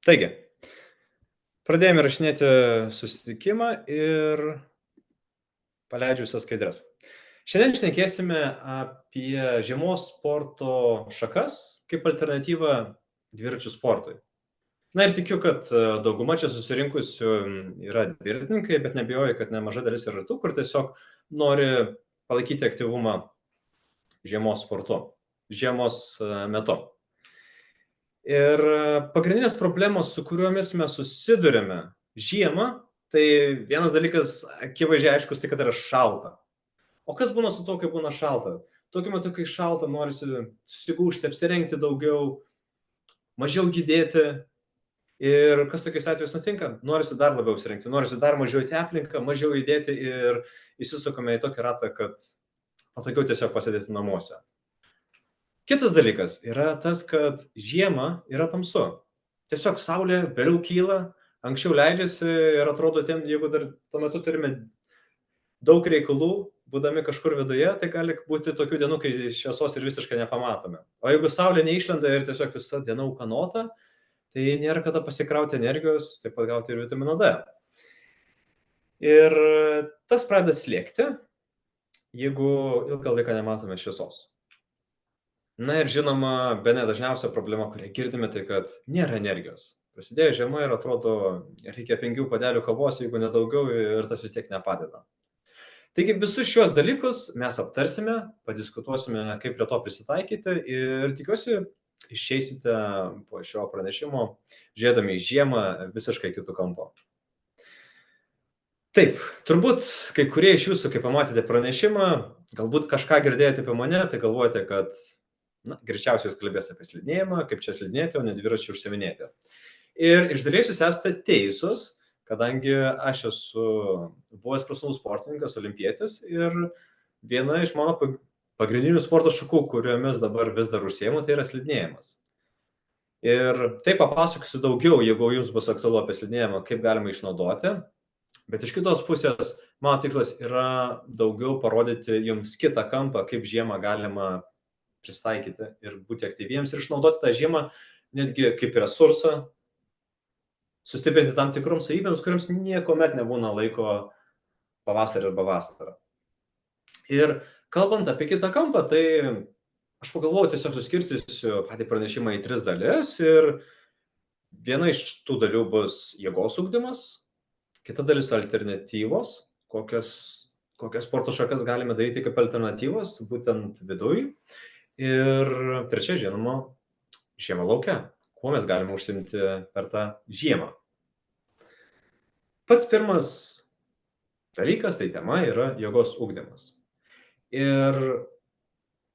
Taigi, pradėjome įrašinėti susitikimą ir paleidžiu visas skaidres. Šiandien šnekėsime apie žiemos sporto šakas kaip alternatyvą dviračių sportui. Na ir tikiu, kad dauguma čia susirinkusių yra dviratininkai, bet nebijoju, kad nemaža dalis yra tų, kur tiesiog nori palaikyti aktyvumą žiemos sportu, žiemos metu. Ir pagrindinės problemos, su kuriomis mes susidurime žiemą, tai vienas dalykas akivaizdžiai aiškus, tai kad yra šalta. O kas būna su to, kai būna šalta? Tokiu metu, kai šalta, norisi susigūžti, apsirengti daugiau, mažiau judėti. Ir kas tokiais atvejais nutinka? Norisi dar labiau apsirengti, norisi dar mažiau į aplinką, mažiau judėti ir įsisukame į tokį ratą, kad patogiau tiesiog pasėdėti namuose. Kitas dalykas yra tas, kad žiemą yra tamsu. Tiesiog saulė vėliau kyla, anksčiau leidžiasi ir atrodo, jeigu dar tuo metu turime daug reikalų, būdami kažkur viduje, tai gali būti tokių dienų, kai šviesos ir visiškai nepamatome. O jeigu saulė neišlenda ir tiesiog visa diena ūkanota, tai nėra kada pasikrauti energijos, taip pat gauti ir vitamino D. Ir tas pradeda slėgti, jeigu ilgą laiką nematome šviesos. Na ir žinoma, bene dažniausia problema, kurią girdime, tai kad nėra energijos. Prasidėjo žiema ir atrodo, reikia 5 puodelių kavos, jeigu nedaugiau, ir tas vis tiek nepadeda. Taigi visus šios dalykus mes aptarsime, padiskutuosime, kaip prie to prisitaikyti ir tikiuosi išeisite po šio pranešimo, žiūrėdami į žiemą visiškai kitų kampo. Taip, turbūt kai kurie iš jūsų, kai pamatėte pranešimą, galbūt kažką girdėjote apie mane, tai galvojate, kad greičiausiai jūs kalbės apie slidinėjimą, kaip čia slidinėti, o ne dviračiu užsiiminėti. Ir iš dalies jūs esate teisūs, kadangi aš esu buvęs profesionalus sportininkas, olimpietis ir viena iš mano pagrindinių sporto šakų, kuriomis dabar vis dar užsiimu, tai yra slidinėjimas. Ir taip papasakosiu daugiau, jeigu jums bus aktualu apie slidinėjimą, kaip galima išnaudoti. Bet iš kitos pusės, mano tikslas yra daugiau parodyti jums kitą kampą, kaip žiemą galima pristaikyti ir būti aktyviems ir išnaudoti tą žiemą netgi kaip resursą, sustiprinti tam tikroms savybėms, kuriams niekuomet nebūna laiko pavasarį arba vasarą. Ir kalbant apie kitą kampą, tai aš pagalvojau, tiesiog suskirstysiu patį pranešimą į 3 dalis ir viena iš tų dalių bus jėgos ugdymas, kita dalis alternatyvos, kokias sporto šakas galime daryti kaip alternatyvos, būtent viduj. Ir trečia, žinoma, žiema lauke. Kuo mes galime užsiimti per tą žiemą? Pats pirmas dalykas, tai tema yra jėgos ugdymas. Ir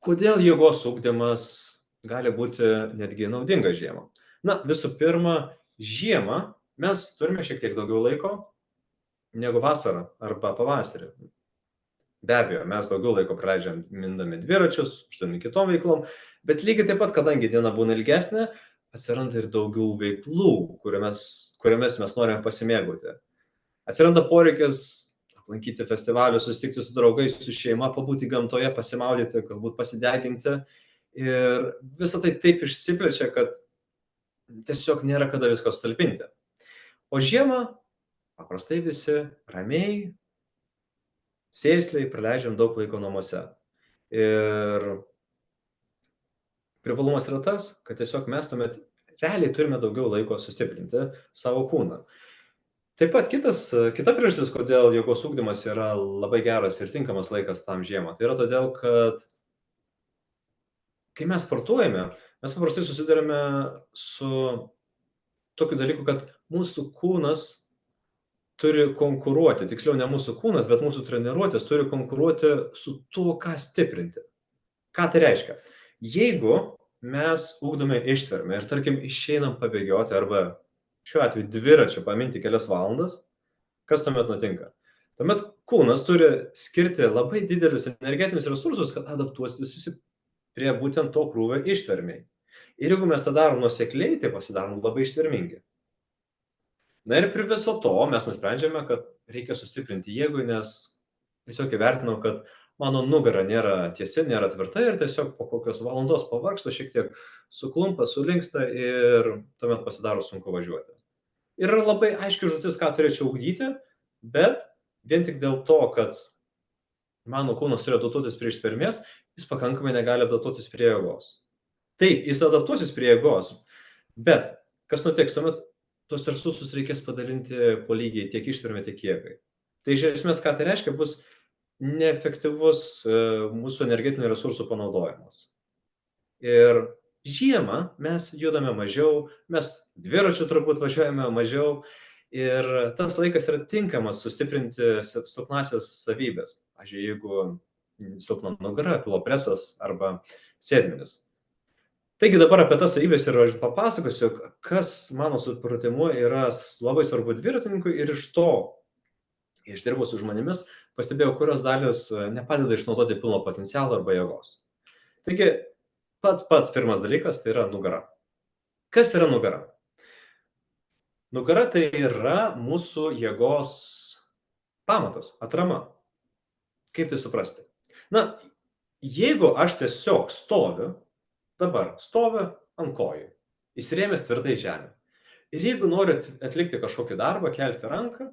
kodėl jėgos ugdymas gali būti netgi naudingas žiemą? Na, visų pirma, žiemą mes turime šiek tiek daugiau laiko negu vasarą arba pavasarį. Be abejo, mes daugiau laiko praleidžiam mindami dviračius, užsiimdami kitom veiklom, bet lygiai taip pat, kadangi diena būna ilgesnė, atsiranda ir daugiau veiklų, kuriomis mes norime pasimėgauti. Atsiranda poreikis aplankyti festivalius, susitikti su draugais, su šeima, pabūti gamtoje, pasimaudyti, galbūt pasideginti. Ir visą tai taip išsiplečia, kad tiesiog nėra kada visko sutalpinti. O žiemą paprastai visi ramiai, sėsliai praleidžiam daug laiko namuose. Ir privalumas yra tas, kad tiesiog mes tuomet realiai turime daugiau laiko sustiprinti savo kūną. Taip pat kita priežastis, kodėl jėgos ugdymas yra labai geras ir tinkamas laikas tam žiemą, tai yra todėl, kad kai mes sportuojame, mes paprastai susidurime su tokiu dalyku, kad mūsų kūnas turi konkuruoti, tiksliau ne mūsų kūnas, bet mūsų treniruotės turi konkuruoti su tuo, ką stiprinti. Ką tai reiškia? Jeigu mes ugdome ištvermę ir, tarkim, išeinam pabėgioti arba šiuo atveju dviračiu paminti kelias valandas, kas tuomet nutinka? Tuomet kūnas turi skirti labai didelius energetinius resursus, kad adaptuotųsi prie būtent to krūvio ištvermiai. Ir jeigu mes tą darom nuosekliai, tai pasidarom labai ištvermingi. Na ir prie viso to mes nusprendžiame, kad reikia sustiprinti jėgą, nes tiesiog įvertinau, kad mano nugara nėra tiesi, nėra tvirta ir tiesiog po kokios valandos pavargsta, šiek tiek suklumpa, sulinksta ir tuomet pasidaro sunku važiuoti. Ir yra labai aiški užduotis, ką turėčiau ugdyti, bet vien tik dėl to, kad mano kūnas turi adaptuotis prie ištvermės, jis pakankamai negali adaptuotis prie jėgos. Taip, jis adaptuosis prie jėgos, bet kas nutiks, tuomet tos resursus reikės padalinti po lygiai tiek ištvermė, tiek jėgai. Tai iš esmės, ką tai reiškia, bus neefektyvus mūsų energetinių resursų panaudojimas. Ir žiemą mes judame mažiau, mes dviračiu turbūt važiuojame mažiau ir tas laikas yra tinkamas sustiprinti silpnąsias savybės. Pavyzdžiui, jeigu silpna nugara, pilopresas arba sėdmenis. Taigi dabar apie tas savybės ir aš papasakosiu, kas mano supratimu yra labai svarbu dviratininkui ir iš to, išdirbau su žmonėmis, pastebėjau, kurios dalis nepadeda išnaudoti pilno potencialo arba jėgos. Taigi, pats pirmas dalykas tai yra nugara. Kas yra nugara? Nugara tai yra mūsų jėgos pamatas, atrama. Kaip tai suprasti? Na, jeigu aš tiesiog stoviu ant kojų, įsirėmęs tvirtai žemę. Ir jeigu noriu atlikti kažkokį darbą, kelti ranką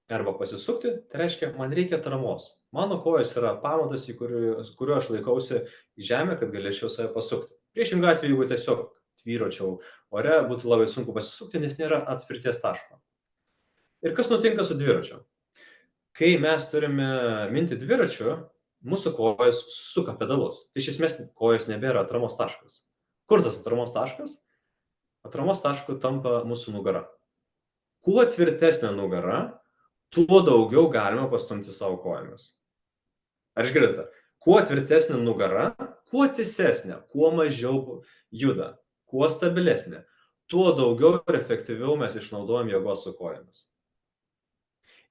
arba pasisukti, tai reiškia, man reikia atramos. Mano kojos yra pamatas, kuriuo aš laikausi į žemę, kad galėčiau save pasukti. Priešingą atveju, jeigu tiesiog tvyročiau ore, būtų labai sunku pasisukti, nes nėra atspirties taško. Ir kas nutinka su dviračiu? Kai mes turime minti dviračiu, mūsų kojos suka pedalus. Tai iš esmės kojos nebėra atramos taškas. Kur tas atramos taškas? Atramos tašku tampa mūsų nugara. Kuo tvirtesnė nugara, tuo daugiau galime pastumti savo kojomis. Ar išgirdate? Kuo tvirtesnė nugara, kuo tiesesnė, kuo mažiau juda, kuo stabilesnė, tuo daugiau ir efektyviau mes išnaudojam jėgos su kojomis.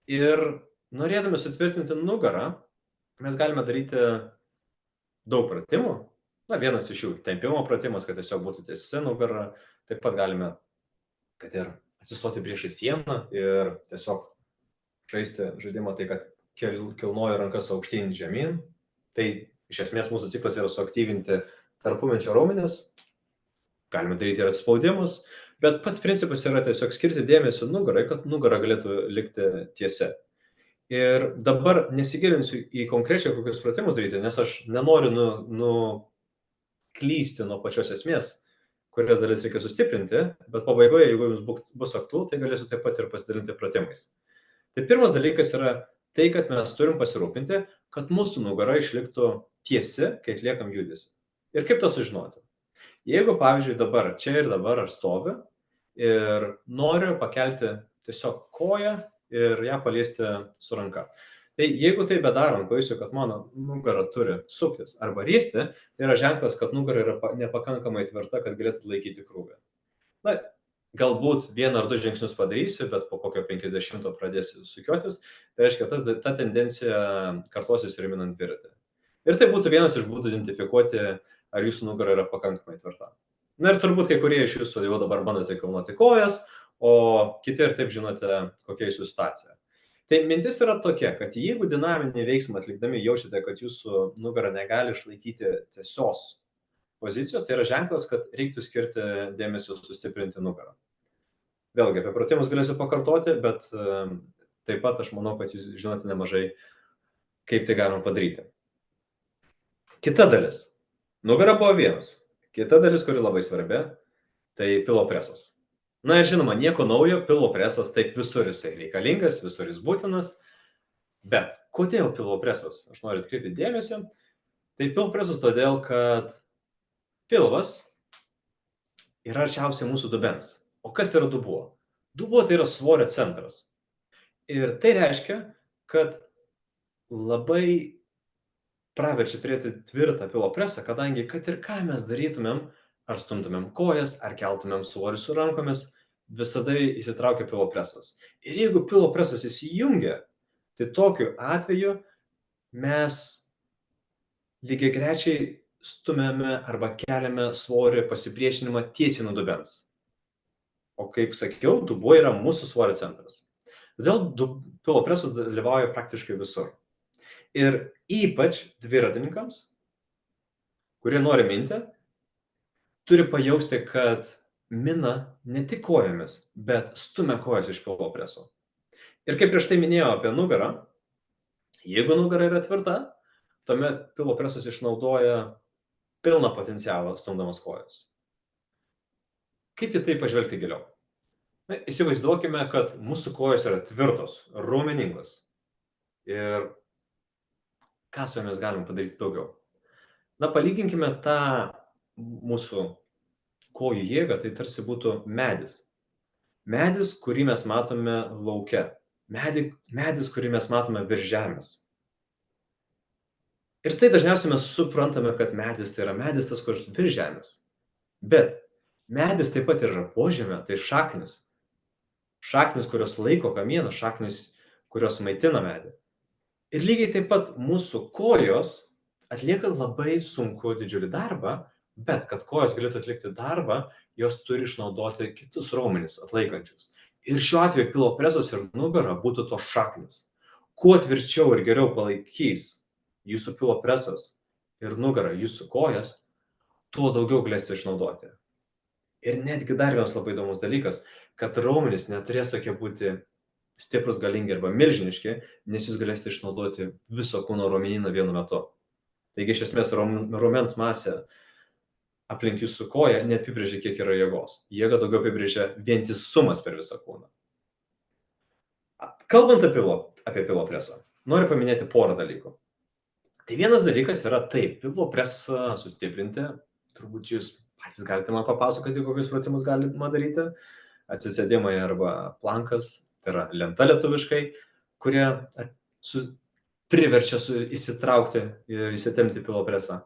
Ir norėdami sutvirtinti nugarą, mes galime daryti daug pratimų. Na, vienas iš jų tempimo pratimas, kad tiesiog būtų tiesi nugara. Taip pat galime, kad ir atsistoti priešais sieną ir tiesiog žaisti žaidimą tai, kad kilnoju rankas aukštyn žemyn. Tai iš esmės mūsų ciklas yra suaktyvinti tarpumenčio raumenis. Galime daryti ir atsispaudimus, bet pats principas yra tiesiog skirti dėmesio nugarai, kad nugara galėtų likti tiesia. Ir dabar nesigilinsiu į konkrečiai kokius pratimus daryti, nes aš nenoriu nuklysti nuo pačios esmės, kurias dalis reikia sustiprinti, bet pabaigoje, jeigu jums bus aktualu, tai galėsiu taip pat ir pasidalinti pratimais. Tai pirmas dalykas yra tai, kad mes turim pasirūpinti, kad mūsų nugara išliktų tiesi, kai atliekam judesį. Ir kaip tą sužinoti? Jeigu, pavyzdžiui, dabar, čia ir dabar aš stoviu ir noriu pakelti tiesiog koją ir ją paliesti su ranka. Tai jeigu tai bedarant, pajusiu, kad mano nugara turi suktis arba risti, tai yra ženklas, kad nugara yra nepakankamai tvirta, kad galėtų laikyti krūvį. Na, galbūt 1 ar 2 žingsnius padarysiu, bet po kokio 50 pradėsiu sukiotis, tai reiškia, ta tendencija kartosis ir minant dviratį. Ir tai būtų vienas iš būdų identifikuoti, ar jūsų nugara yra pakankamai tvirta. Na ir turbūt kai kurie iš jūsų jau dabar bandote kilnoti kojas, o kiti ir taip žinote, kokia jūsų situacija. Tai mintis yra tokia, kad jeigu dinaminį veiksmą atlikdami jaučiate, kad jūsų nugara negali išlaikyti tiesios pozicijos, tai yra ženklas, kad reiktų skirti dėmesio sustiprinti nugarą. Vėlgi, apie pratimus galėsiu pakartoti, bet taip pat aš manau, kad jūs žinote nemažai, kaip tai galima padaryti. Kita dalis. Nugara buvo vienas. Kita dalis, kuri labai svarbi, tai pilopresas. Na ir žinoma, nieko naujo, pilopresas taip visur jisai reikalingas, visur jis būtinas. Bet kodėl pilopresas? Aš noriu atkreipti dėmesį. Tai pilopresas todėl, kad pilvas yra arčiausiai mūsų dubens. O kas yra dubuo? Dubuo tai yra svorio centras. Ir tai reiškia, kad labai praverčia turėti tvirtą pilopresą, kadangi kad ir ką mes darytumėm, ar stumtumėm kojas, ar keltumėm svorį su rankomis, visada įsitraukia pilopresas. Ir jeigu pilopresas įsijungia, tai tokiu atveju mes lygiagrečiai stumiame arba keliame svorį pasipriešinimą tiesiai nuo dubens. O kaip sakiau, dubuo yra mūsų svorio centras. Todėl pilopresas dalyvauja praktiškai visur. Ir ypač dviratininkams, kurie nori minti, turi pajausti, kad mina ne tik kojomis, bet stumia kojas iš pilvo preso. Ir kaip prieš tai minėjau apie nugarą, jeigu nugara yra tvirta, tuomet pilvo presas išnaudoja pilną potencialą stumdamas kojas. Kaip į tai pažvelgti giliau? Na, įsivaizduokime, kad mūsų kojos yra tvirtos, raumeningos. Ir ką su jomis galim padaryti daugiau? Na, palyginkime tą mūsų kojų jėgą, tai tarsi būtų medis. Medis, kurį mes matome lauke. Medis, kurį mes matome virš žemės. Ir tai dažniausiai mes suprantame, kad medis tai yra medis tas, kuris virš žemės. Bet medis taip pat yra požemė, tai šaknis. Šaknis, kurios laiko kamieną, šaknis, kurios maitina medį. Ir lygiai taip pat mūsų kojos atlieka labai sunku didžiulį darbą, bet kad kojos galėtų atlikti darbą, jos turi išnaudoti kitus raumenis atlaikančius. Ir šiuo atveju pilvo presas ir nugara būtų to šaknis. Kuo tvirčiau ir geriau palaikys jūsų pilvo presas ir nugara jūsų kojas, tuo daugiau galėsite išnaudoti. Ir netgi dar vienas labai įdomus dalykas, kad raumenys neturės tokie būti stiprus, galingi arba milžiniški, nes jūs galėsite išnaudoti viso kūno raumenyną vienu metu. Taigi iš esmės raumens masė aplink jūsų koją neapibrėžia, kiek yra jėgos. Jėga daugiau apibrėžia vientisumas per visą kūną. Kalbant apie pilvo presą, noriu paminėti porą dalykų. Tai vienas dalykas yra taip, pilvo presą sustiprinti, turbūt jūs patys galite man papasakoti, kokius pratimus galima daryti, atsisėdimai arba plankas, tai yra lenta lietuviškai, kurie priverčia įsitraukti ir įsitempti pilvo presą.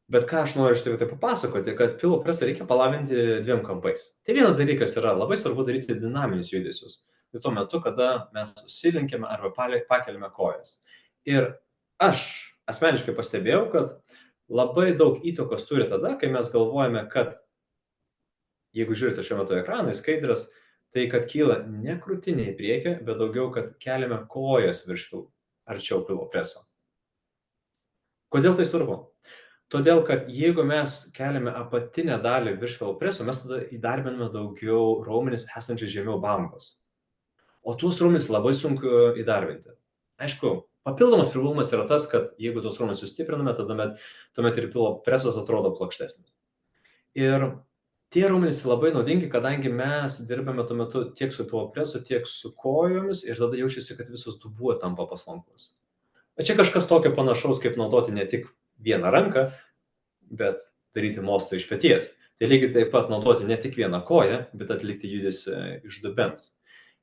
Bet ką aš noriu štai tai papasakoti, kad pilvo presą reikia palavinti dviem kampais. Tai vienas dalykas yra labai svarbu daryti dinaminius judesius. Tai tuo metu, kada mes susilinkėme arba pakeliame kojas. Ir aš asmeniškai pastebėjau, kad labai daug įtakos turi tada, kai mes galvojame, kad jeigu žiūrite šiuo metu ekraną, skaidrės, tai kad kyla ne krūtinė į priekį, bet daugiau, kad keliame kojas virš arčiau pilvo preso. Kodėl tai svarbu? Todėl, kad jeigu mes keliame apatinę dalį virš pilvo preso, mes tada įdarbiname daugiau raumenis esančius žemiau bambos. O tuos raumenis labai sunku įdarbinti. Aišku, papildomas privalumas yra tas, kad jeigu tuos raumenis sustipriname, tuomet ir pilvo presas atrodo plokštesnis. Ir tie raumenys labai naudingi, kadangi mes dirbame tuo metu tiek su pilvo presu, tiek su kojomis ir tada jaučiasi, kad visas dubuo tampa paslankus. Čia kažkas tokio panašaus, kaip naudoti ne tik vieną ranką, bet daryti mostą iš peties. Tai lygiai taip pat naudoti ne tik vieną koją, bet atlikti judesį iš dubens.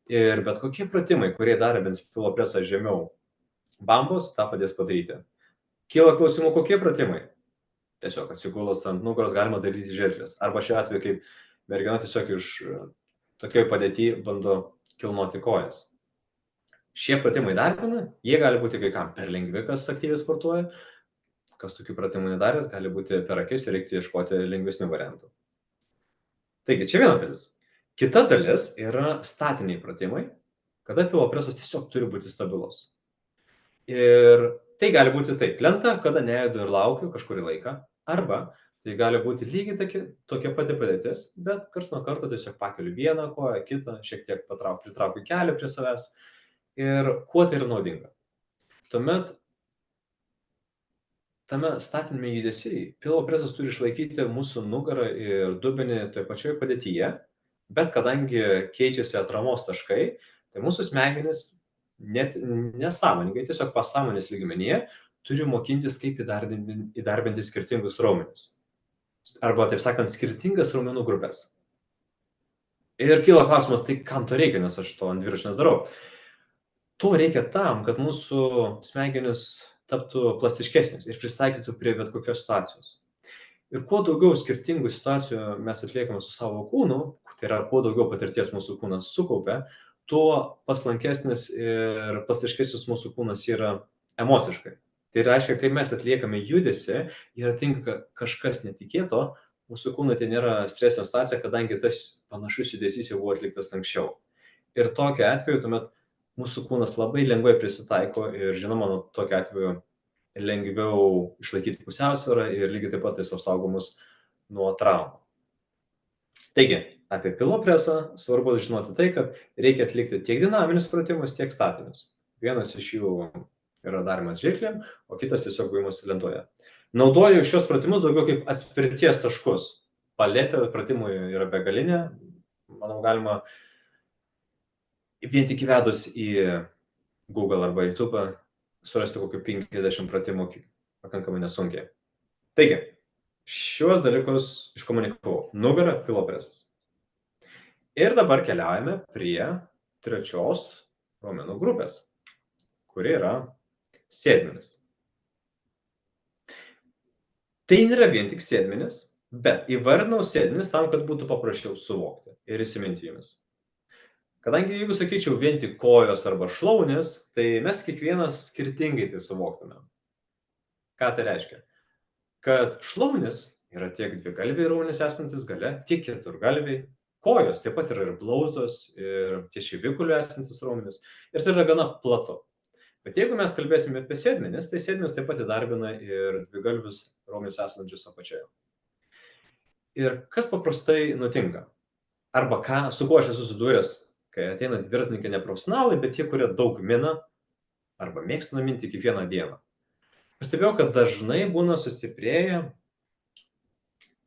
Ir bet kokie pratimai, kurie darbins pilvo presą žemiau bambos, tą padės padaryti. Kyla klausimų, kokie pratimai? Tiesiog atsigulus ant nugaros galima daryti žirkles. Arba šiuo atveju, kaip mergina tiesiog iš tokioj padėty bando kilnoti kojas. Šie pratimai darbina, jie gali būti kai kam per lengvi, kas aktyviai sportuoja, kas tokių pratimų nedaręs, gali būti per akis ir reikti ieškoti lengvesnių variantų. Taigi, čia viena dalis. Kita dalis yra statiniai pratimai, kada pilvo presas tiesiog turi būti stabilus. Ir tai gali būti taip, lenta, kada nejudu ir laukiu kažkurį laiką, arba tai gali būti lygiai tokia pati padėtis, bet karts nuo karto tiesiog pakeliu vieną koją, kitą, šiek tiek pritraukiu kelią prie savęs. Ir kuo tai yra naudinga? Tuomet tame statinime judesiai pilvo presas turi išlaikyti mūsų nugarą ir dubenį toje pačioje padėtyje, bet kadangi keičiasi atramos taškai, tai mūsų smegenys net nesąmoningai, tiesiog pasąmonės lygmenyje turi mokintis, kaip įdarbinti skirtingus raumenis. Arba, taip sakant, skirtingas raumenų grupės. Ir kyla klausimas, tai kam to reikia, nes aš to ant dviračio nedarau. To reikia tam, kad mūsų smegenys taptų plastiškesnės ir pristaikytų prie bet kokios situacijos. Ir kuo daugiau skirtingų situacijų mes atliekame su savo kūnu, tai yra kuo daugiau patirties mūsų kūnas sukaupia, tuo paslankesnis ir plastiškesnis mūsų kūnas yra emociškai. Tai reiškia, kai mes atliekame judesį ir atinka kažkas netikėto, mūsų kūnui tai nėra stresinė situacija, kadangi tas panašus judesys jau buvo atliktas anksčiau. Ir tokiu atveju tuomet mūsų kūnas labai lengvai prisitaiko ir žinoma, tokiu atveju lengviau išlaikyti pusiausvyrą ir lygiai taip pat jis apsaugo mus nuo traumų. Taigi, apie pilvo presą svarbu žinoti tai, kad reikia atlikti tiek dinaminius pratimus, tiek statinius. Vienas iš jų yra daromas žirklėm, o kitas tiesiog buvimas lentoje. Naudoju šios pratimus daugiau kaip atspirties taškus. Paletė pratimų yra begalinė. Manau, galima vien tik įvedus į Google arba YouTube surasti kokių 50 pratimų pakankamai nesunkiai. Taigi, šiuos dalykus iškomunikavau. Nugara, pilvo presas. Ir dabar keliaujame prie trečios raumenų grupės, kuri yra sėdmenis. Tai nėra vien tik sėdmenis, bet įvardinau sėdmenis tam, kad būtų paprasčiau suvokti ir įsiminti jumis. Kadangi jeigu sakyčiau vien tik kojos arba šlaunės, tai mes kiekvienas skirtingai tai suvoktume. Ką tai reiškia? Kad šlaunės yra tiek dvigalviai raumenys esantis gale, tiek keturgalviai. Kojos taip pat yra ir blauzdos, ir ties šivikuliu esantis raumenys. Ir tai yra gana platu. Bet jeigu mes kalbėsime apie sėdmenis, tai sėdmenis taip pat įdarbina ir dvigalvius raumenis esančius apačioje. Ir kas paprastai nutinka? Arba su kuo aš esu susidūręs, kai ateina dviratininkai neprofesionalai, bet tie, kurie daug mina, arba mėgsta numinti kiekvieną dieną. Pastebėjau, kad dažnai būna sustiprėję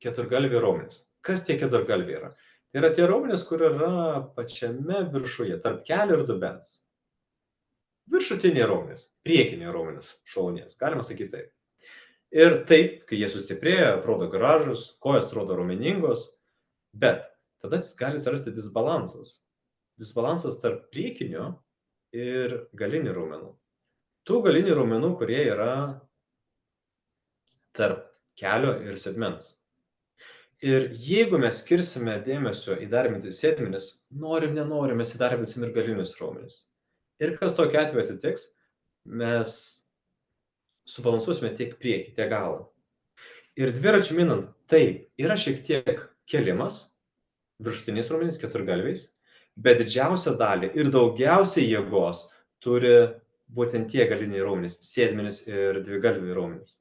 keturgalviai raumenys. Kas tie keturgalviai yra? Tai yra tie raumenys, kur yra pačiame viršuje, tarp kelio ir dubens. Viršutiniai raumenys, priekiniai raumenys šlaunies, galima sakyti taip. Ir taip, kai jie sustiprėja, atrodo gražus, kojas atrodo raumeningos, bet tada gali atsirasti disbalansas. Disbalansas tarp priekinio ir galinių raumenų. Tų galinių raumenų, kurie yra tarp kelio ir sėdmens. Ir jeigu mes skirsime dėmesio įdarbinti sėdmenis, nenorim, mes įdarbinsim ir galinius raumenis. Ir kas tokiu atveju atsitiks, mes subalansuosime tiek priekį, tiek galą. Ir dviračiu minant, taip, yra šiek tiek kelimas, viršutiniais raumenys, keturgalviais, bet didžiausią dalį ir daugiausiai jėgos turi būtent tie galiniai raumenys, sėdmenis ir dvigalviai raumenys.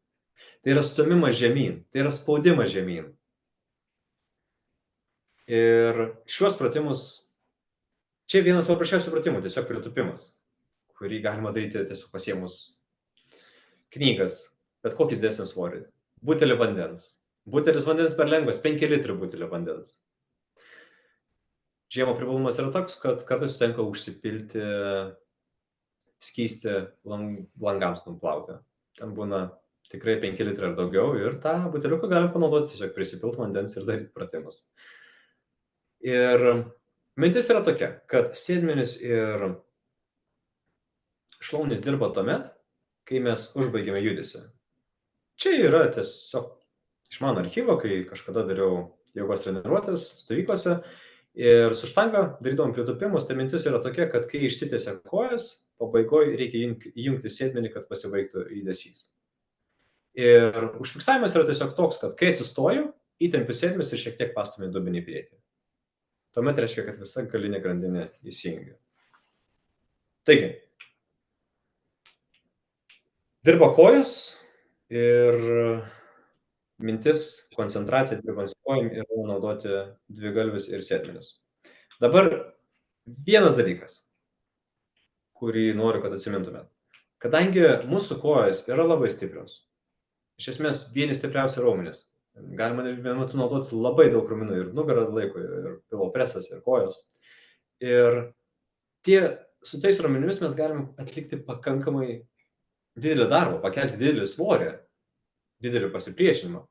Tai yra stumimas žemyn, tai yra spaudimas žemyn. Ir šiuos pratimus, čia vienas paprasčiausių pratimų, tiesiog pritūpimas, kurį galima daryti tiesiog pasiėmus knygas, bet kokį didesnį svorį. Butelį vandens. Butelis vandens per lengvas, 5 litrų butelį vandens. Žiemo privalumas yra toks, kad kartais sutenka užsipilti skystį langams nuplauti. Ten būna tikrai 5 litrai ar daugiau ir tą buteliuką galima panaudoti, tiesiog prisipilti vandens ir daryti pratimus. Ir mintis yra tokia, kad sėdmenis ir šlaunys dirba tuomet, kai mes užbaigiame judesį. Čia yra tiesiog iš mano archyvo, kai kažkada dariau jėgos treniruotės stovyklose ir su štanga darydavom pritūpimus, tai mintis yra tokia, kad kai išsitiesia kojas, pabaigoje reikia įjungti sėdmenį, kad pasibaigtų judesys. Ir užfiksavimas yra tiesiog toks, kad kai atsistoju, įtempiu sėdmenis ir šiek tiek pastumiu dubenį į priekį. Tuomet reiškia, kad visa galinė grandinė įsijungia. Taigi, dirba kojos ir mintis, koncentracija dirbant su kojom yra naudoti dvigalvius ir sėdmenis. Dabar vienas dalykas, kurį noriu, kad atsimintumėt. Kadangi mūsų kojos yra labai stiprios, iš esmės vieni stipriausi raumenys, galima vienu metu naudoti labai daug raumenų ir nugarą laiko, ir pilvo presas, ir kojos. Ir su tais raumenimis mes galim atlikti pakankamai didelį darbą, pakelti didelį svorį, didelį pasipriešinimą.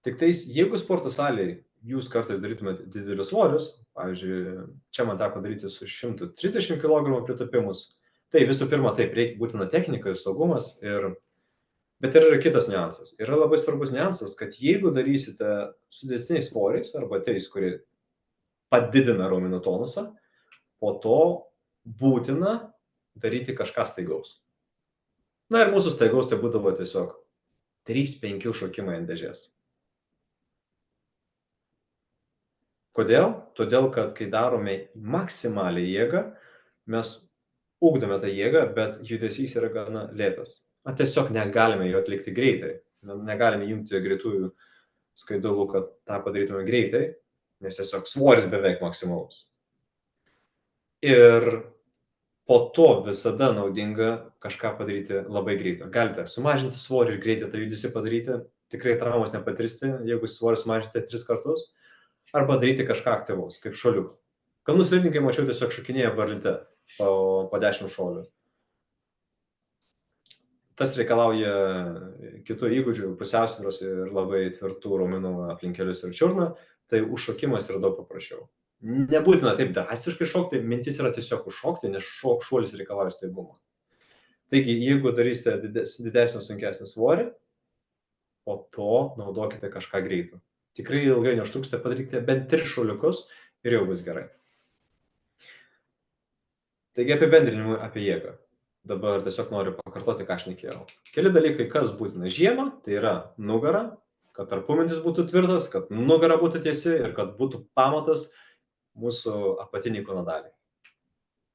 Tik tais, jeigu sporto salėje jūs kartais darytumėte didelius svorius, pavyzdžiui, čia man teko daryti su 130 kg pritūpimus, tai visų pirma, taip, reikia būtina technika ir saugumas, bet yra kitas niuansas. Yra labai svarbus niuansas, kad jeigu darysite su didesniais svoriais arba tais, kurie padidina raumenų tonusą, po to būtina daryti kažką staigaus. Na ir mūsų staigaus tai būdavo tiesiog 3-5 šokimai ant dėžės. Kodėl? Todėl, kad kai darome maksimalią jėgą, mes ugdome tą jėgą, bet judesys yra gana lėtas. Tiesiog negalime jo atlikti greitai. Negalime jungti greitųjų skaidulų, kad tą padarytume greitai, nes tiesiog svoris beveik maksimalus. Ir po to visada naudinga kažką padaryti labai greito. Galite sumažinti svorį ir greitai tą judesį padaryti, tikrai traumos nepatirsite, jeigu svorį sumažinsite 3 kartus, arba daryti kažką aktyvaus, kaip šuoliuką. Kalnų slidininkai, mačiau, tiesiog šokinėja varlyte po 10 šuolių. Tas reikalauja kitų įgūdžių, pusiausvyros ir labai tvirtų raumenų aplink kelius ir čiurną, tai užšokimas yra daug paprasčiau. Nebūtina taip drastiškai šokti, mintis yra tiesiog užšokti, nes šuolis reikalauja staigumo. Taigi, jeigu darysite didesnį, sunkesnį svorį, po to naudokite kažką greito. Tikrai ilgai neužtruksite, padarykite bent 3 šuoliukus ir jau bus gerai. Taigi apibendrinimui apie jėgą. Dabar tiesiog noriu pakartoti, ką aš šnekėjau. Keli dalykai, kas būtina žiemą, tai yra nugara, kad tarpumentis būtų tvirtas, kad nugara būtų tiesi ir kad būtų pamatas mūsų apatiniai kūno daliai.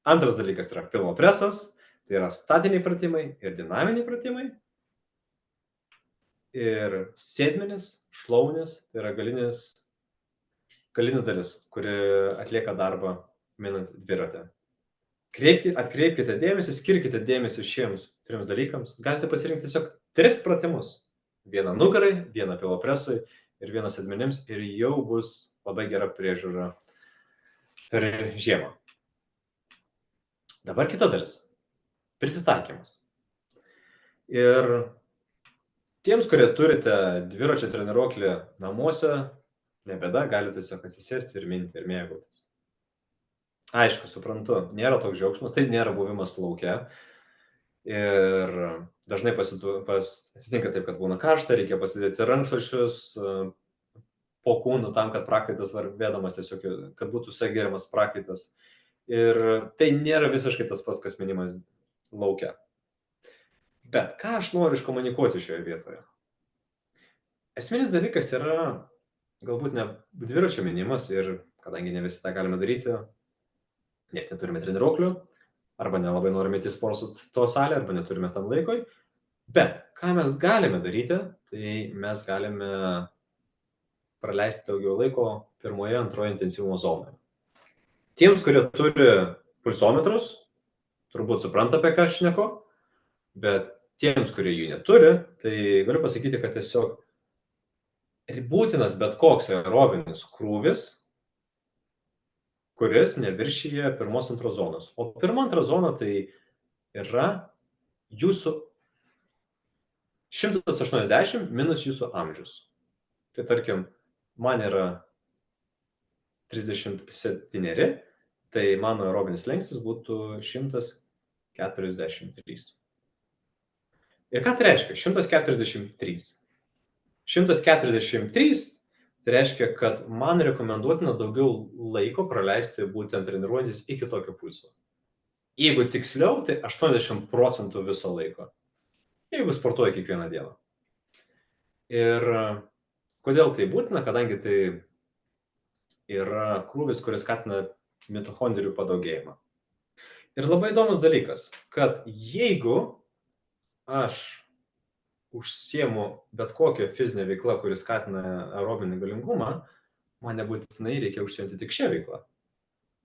Antras dalykas yra pilvo presas, tai yra statiniai pratimai ir dinaminiai pratimai. Ir sėdmenis, šlaunis, tai yra galinė dalis, kuri atlieka darbą minant dviratį. Atkreipkite dėmesį, skirkite dėmesį šiems 3 dalykams. Galite pasirinkti tiesiog 3 pratimus. Vieną nugarai, vieną pilvo presui ir vieną sėdmenims ir jau bus labai gera priežiūra per žiemą. Dabar kita dalis. Prisitaikymas. Ir tiems, kurie turite dviračio treniruoklį namuose, nebėda, galite tiesiog atsisėsti ir minti ir mėgautis. Aišku, suprantu, nėra toks džiaugsmas, tai nėra buvimas lauke. Ir dažnai atsitinka taip, kad būna karšta, reikia pasidėti rankšluosčius po kūnu tam, kad prakaitas varvėdamas tiesiog, kad būtų geriamas prakaitas. Ir tai nėra visiškai tas pats, kas minimas lauke. Bet ką aš noriu iškomunikuoti šioje vietoje? Esminis dalykas yra galbūt ne dviračio minimas ir kadangi ne visi tą galime daryti, nes neturime treniruoklių, arba nelabai norime į sporto salę, arba neturime tam laikoj. Bet ką mes galime daryti, tai mes galime praleisti daugiau laiko pirmoje, antroje intensyvumo zonoje. Tiems, kurie turi pulsometrus, turbūt supranta, apie ką aš šneku, bet tiems, kurie jų neturi, tai galiu pasakyti, kad tiesiog būtinas bet koks aerobinis krūvis, kuris neviršyje 1-2 zonos. O 1-2 zona tai yra jūsų 180 minus jūsų amžius. Tai tarkim, man yra 37, tai mano aerobinis slenkstis būtų 143. Ir ką tai reiškia? 143. 143 tai reiškia, kad man rekomenduotina daugiau laiko praleisti būtent treniruojantis iki tokio pulso. Jeigu tiksliau, tai 80% viso laiko. Jeigu sportuoju kiekvieną dieną. Ir kodėl tai būtina? Kadangi tai yra krūvis, kuris skatina mitochondrijų padaugėjimą. Ir labai įdomus dalykas, kad jeigu aš užsiemu bet kokią fizinę veiklą, kuris skatina aerobinį galingumą, man nebūtinai reikia užsiimti tik šią veiklą.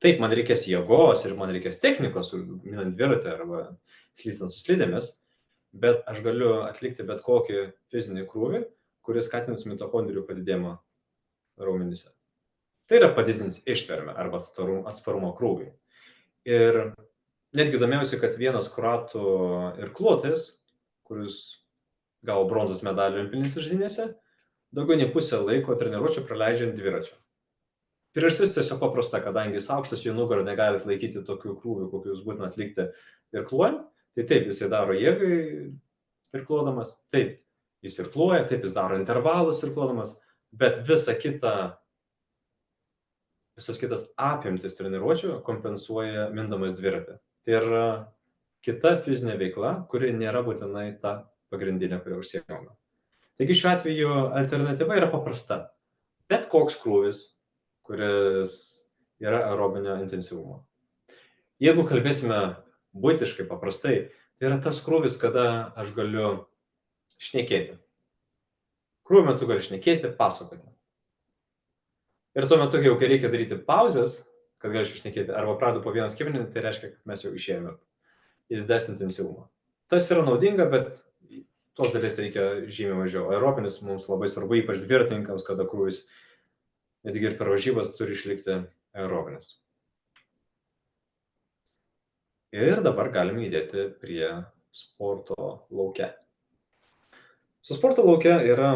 Taip, man reikės jėgos ir man reikės technikos, minant dviratį arba slystant su slidėmis, bet aš galiu atlikti bet kokį fizinį krūvį, kuris skatins mitochondrijų padidėjimą raumenyse. Tai yra padidins ištvermę arba atsparumo krūviui. Ir netgi domėjausi, kad vienas kroatų irkluotojas, kuris gavo bronzos medalių olimpinėse žaidynėse, daugiau nei pusę laiko treniruočių praleidžia ant dviračio. Priežastis tiesiog paprasta, kadangi jis aukštas, jo nugarą negali atlaikyti tokių krūvių, kokius būtina atlikti irkluojant, tai taip, jisai daro jėgai irkluodamas, taip, jis irkluoja, taip, jis daro intervalus irkluodamas, bet visas kitas apimtis treniruočių kompensuoja mindamas dviratį. Tai yra kita fizinė veikla, kuri nėra būtinai ta pagrindinė, kurią užsiėmame. Taigi šiuo atveju alternatyva yra paprasta. Bet koks krūvis, kuris yra aerobinio intensyvumo. Jeigu kalbėsime buitiškai paprastai, tai yra tas krūvis, kada aš galiu šnekėti. Krūvio metu gali šnekėti, pasakoti. Ir tuo metu, kai reikia daryti pauzes, kad galėčiau šnekėti, arba pradedu po vieną skiminį, tai reiškia, kad mes jau išėjome į didesnį intensyvumą. Tas yra naudinga, bet tos dalies reikia žymiai mažiau. Aerobinis mums labai svarbu, ypač dviratininkams, kada krūvis, netgi ir per varžybas turi išlikti aerobinis. Ir dabar galime įdėti prie sporto lauke. Su sporto lauke yra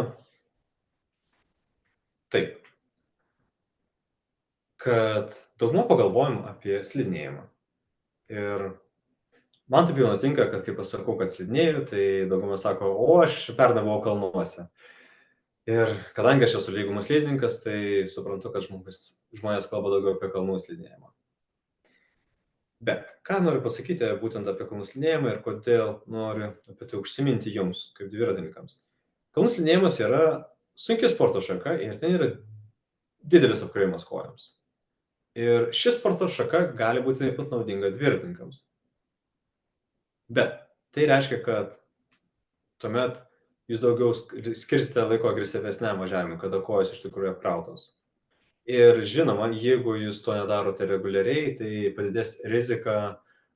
taip, kad dauguma pagalvojam apie slidinėjimą. Ir man taip jau nutinka, kad kai pasakau, kad slidinėju, tai dauguma sako, o aš pernai buvau kalnuose. Ir kadangi aš esu lygumus slidininkas, tai suprantu, kad žmonės kalba daugiau apie kalnų slidinėjimą. Bet ką noriu pasakyti būtent apie kalnų slidinėjimą ir kodėl noriu apie tai užsiminti jums, kaip dviratininkams. Kalnų slidinėjimas yra sunki sporto šaka ir ten yra didelis apkrovimas kojoms. Ir ši sporto šaka gali būti taip pat naudinga dviratininkams. Bet tai reiškia, kad tuomet jūs daugiau skirsite laiko agresyvesniam važiavimui, kada kojos iš tikrųjų apkrautos. Ir žinoma, jeigu jūs to nedarote reguliariai, tai padidės rizika,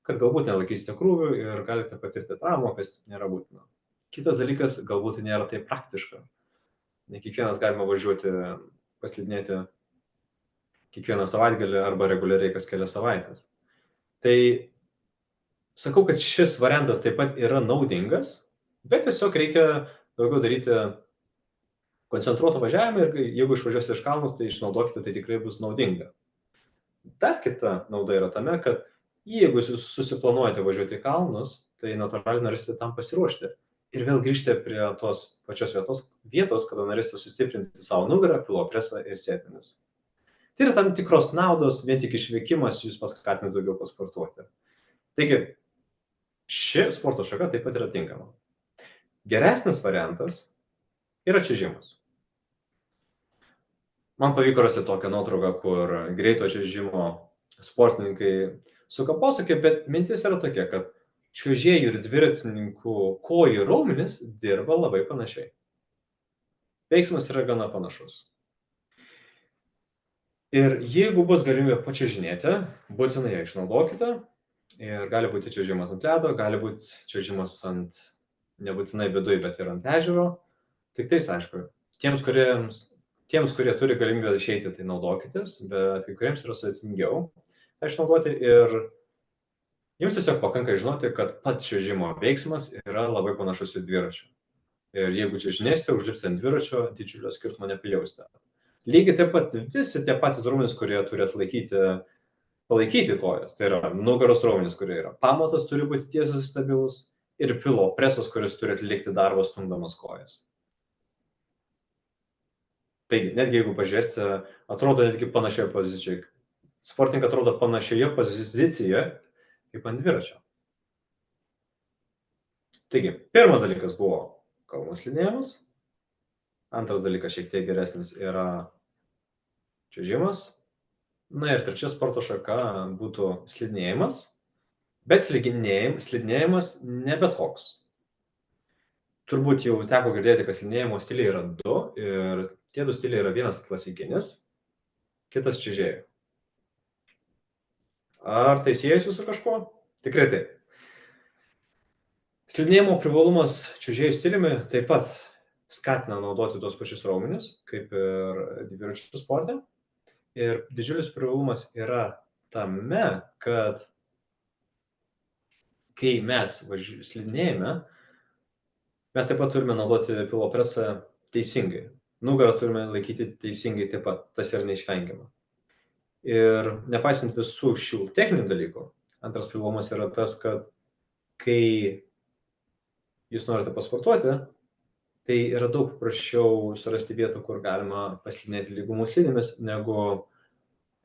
kad galbūt nelaikysite krūvių ir galite patirti traumą, kas nėra būtina. Kitas dalykas, galbūt tai nėra taip praktiška. Ne kiekvienas galima važiuoti, paslidinėti kiekvieną savaitgalį arba reguliariai kas kelias savaitės. Tai sakau, kad šis variantas taip pat yra naudingas, bet tiesiog reikia daugiau daryti koncentruotą važiavimą ir jeigu išvažiuosite iš kalnus, tai išnaudokite, tai tikrai bus naudinga. Dar kita nauda yra tame, kad jeigu jūs susiplanuojate važiuoti į kalnus, tai natūraliai norėsite tam pasiruošti. Ir vėl grįžti prie tos pačios vietos, kada norėsite sustiprinti savo nugarą, pilvo presą ir sėdmenis. Tai yra tam tikros naudos, vien tik išvykimas jūs paskatins daugiau pasportuoti. Taigi, ši sporto šaka taip pat yra tinkama. Geresnis variantas yra čiuožimas. Man pavyko rasti tokią nuotrauką, kur greito čiuožimo sportininkai suka posakį, bet mintis yra tokia, kad čiuožėjų ir dviratininkų kojų raumenys dirba labai panašiai. Veiksmas yra gana panašus. Ir jeigu bus galimybė pačiuožinėti, būtinai ją išnaudokite. Ir gali būti čiuožimas ant ledo, gali būti čiuožimas ant, nebūtinai viduje, bet ir ant ežero. Tik tais, aišku, tiems, kurie turi galimybę išeiti, tai naudokitės, bet kai kuriems yra sudėtingiau tai išnaudoti ir jums tiesiog pakanka žinoti, kad pats čiuožimo veiksmas yra labai panašus į dviračio. Ir jeigu čiuožinėsite, užlipsite ant dviračio, didžiulio skirtumo nepajausite. Lygiai taip pat visi tie patys raumenys, kurie turi palaikyti kojas, tai yra nugaros raumenys, kurie yra pamatas, turi būti tiesus ir stabilus, ir pilvo presas, kuris turi atlikti darbą stumdamas kojas. Taigi, netgi jeigu pažiūrėsite, atrodo netgi panašioje pozicijoje. Sportininkai atrodo panašioje pozicijoje kaip ant dviračio. Taigi, pirmas dalykas buvo kalnų slidinėjimas. Antras dalykas šiek tiek geresnis yra čiuožimas. Na ir trečia sporto šaka būtų slidinėjimas. Bet slidinėjimas ne bet koks. Turbūt jau teko girdėti, kad slidinėjimo stiliai yra du ir tie du stiliai yra vienas klasikinis, kitas čiuožėjų. Ar tai siejasi su kažkuo? Tikrai taip. Slidinėjimo privalumas čiuožėjų stiliumi taip pat skatina naudoti tos pačius raumenis, kaip ir dviračių sporte. Ir didžiulis privalumas yra tame, kad kai mes slidinėjame, mes taip pat turime naudoti pilvo presą teisingai. Nugarą turime laikyti teisingai taip pat, tas yra neišvengiama. Ir nepaisant visų šių techninių dalykų, antras privalumas yra tas, kad kai jūs norite pasportuoti, tai yra daug prašiau surasti vietą, kur galima paslidinėti lygumų slidėmis, negu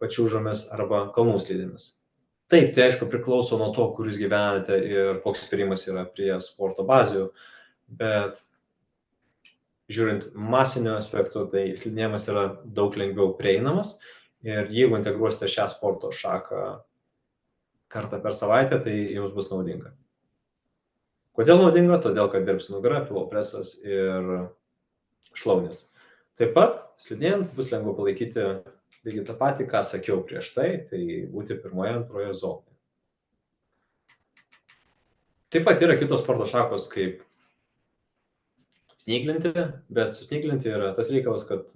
pačiūžomis arba kalnų slidėmis. Taip, tai aišku priklauso nuo to, kur jūs gyvenate ir koks spirimas yra prie sporto bazių, bet žiūrint masiniu aspektu, tai slidinėjimas yra daug lengviau prieinamas ir jeigu integruosite šią sporto šaką kartą per savaitę, tai jums bus naudinga. Kodėl naudinga? Todėl, kad dirbs nugara, pilvo presas ir šlaunys. Taip pat, slidinėjant, bus lengviau palaikyti lygiai tą patį, ką sakiau prieš tai būti pirmoje, antroje zonoje. Taip pat yra kitos sporto šakos kaip snyglinti, bet su snyglinti yra tas reikalas, kad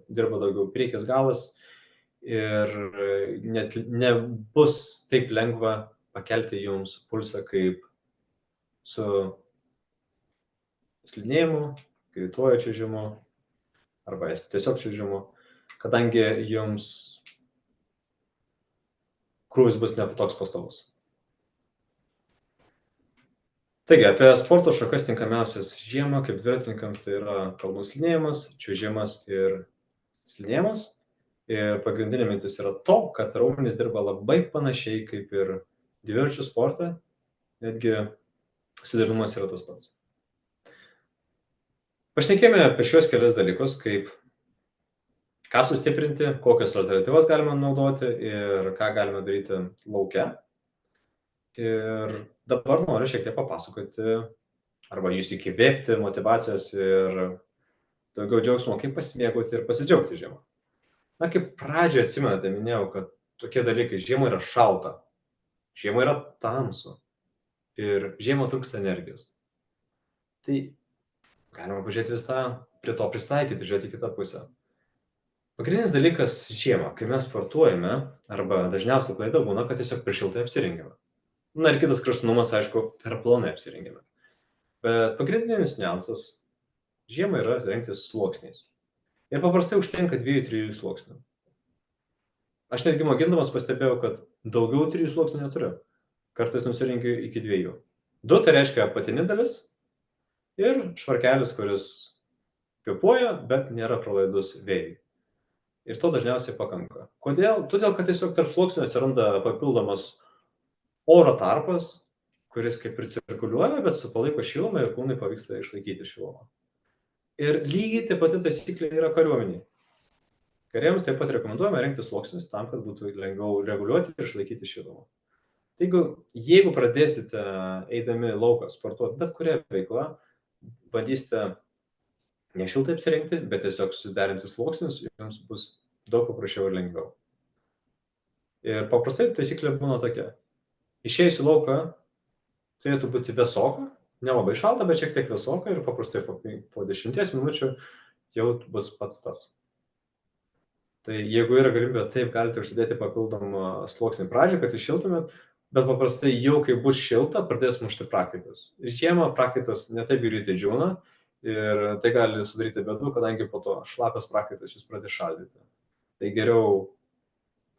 dirba daugiau priekis galas ir net nebus taip lengva pakelti jums pulsą kaip su slidinėjimu, greituoju čiuožimu arba tiesiog čiuožimu, kadangi jums krūvis bus ne toks pastovus. Taigi, apie sporto šakas tinkamiausias žiemą, kaip dviratininkams, tai yra kalnų slidinėjimas, čiuožimas ir slidinėjimas. Ir pagrindinė mintis yra to, kad raumenys dirba labai panašiai kaip ir dviračių sporte, netgi suderinamumas yra tas pats. Pašnekėjome apie šios kelias dalykus, kaip ką sustiprinti, kokias alternatyvas galima naudoti ir ką galime daryti lauke. Ir dabar noriu šiek tiek papasakoti arba jūs įkvėpti motyvacijos ir daugiau džiaugsmo, kaip pasimėgauti ir pasidžiaugti žiemą. Na, kaip pradžioje atsimenate, minėjau, kad tokie dalykai, žiemą yra šalta, žiemą yra tamsu ir žiemą trūksta energijos. Tai galima pažiūrėti vis tą, prie to pristaikyti, žiūrėti kitą pusę. Pagrindinis dalykas žiemą, kai mes sportuojame, arba dažniausiai klaida būna, kad tiesiog per šiltai apsirengiame. Na ir kitas kraštutinumas, aišku, per plonai apsirengiame. Bet pagrindinis niuansas žiemą yra rengtis sluoksniais. Ir paprastai užtenka 2-3 sluoksnių. Aš netgi mokindamas pastebėjau, kad daugiau 3 sluoksnių neturiu. Kartais nusirengiu iki 2. 2 tai reiškia apatinė dalis ir švarkelis, kuris kvėpuoja, bet nėra pralaidus vėjui. Ir to dažniausiai pakanka. Kodėl? Todėl, kad tiesiog tarp sluoksnių atsiranda papildomas oro tarpas, kuris kaip ir cirkuliuoja, bet supalaiko šilumą ir kūnui pavyksta išlaikyti šilumą. Ir lygiai taip pat taisyklė yra kariuomeniai. Kariams taip pat rekomenduojame rengti sluoksnius tam, kad būtų lengviau reguliuoti ir išlaikyti šilumą. Taigi, jeigu pradėsite eidami lauką sportuoti bet kurią veiklą, bandysite ne šiltai apsirengti, bet tiesiog susiderinti sluoksnius, jums bus daug paprasčiau ir lengviau. Ir paprastai taisyklė būna tokia. Išėjus į lauką turėtų būti vėsoka, nelabai šalta, bet šiek tiek vėsoka ir paprastai po 10 minučių jau bus pats tas. Tai jeigu yra galimybė, taip galite užsidėti papildomą sluoksnį pradžią, kad iššiltumėt, bet paprastai jau kai bus šilta, pradės mušti prakaitas. Ir žiemą prakaitas netaip greitai džiūna ir tai gali sudaryti bėdų, kadangi po to šlapias prakaitas jūs pradės šaldyti. Tai geriau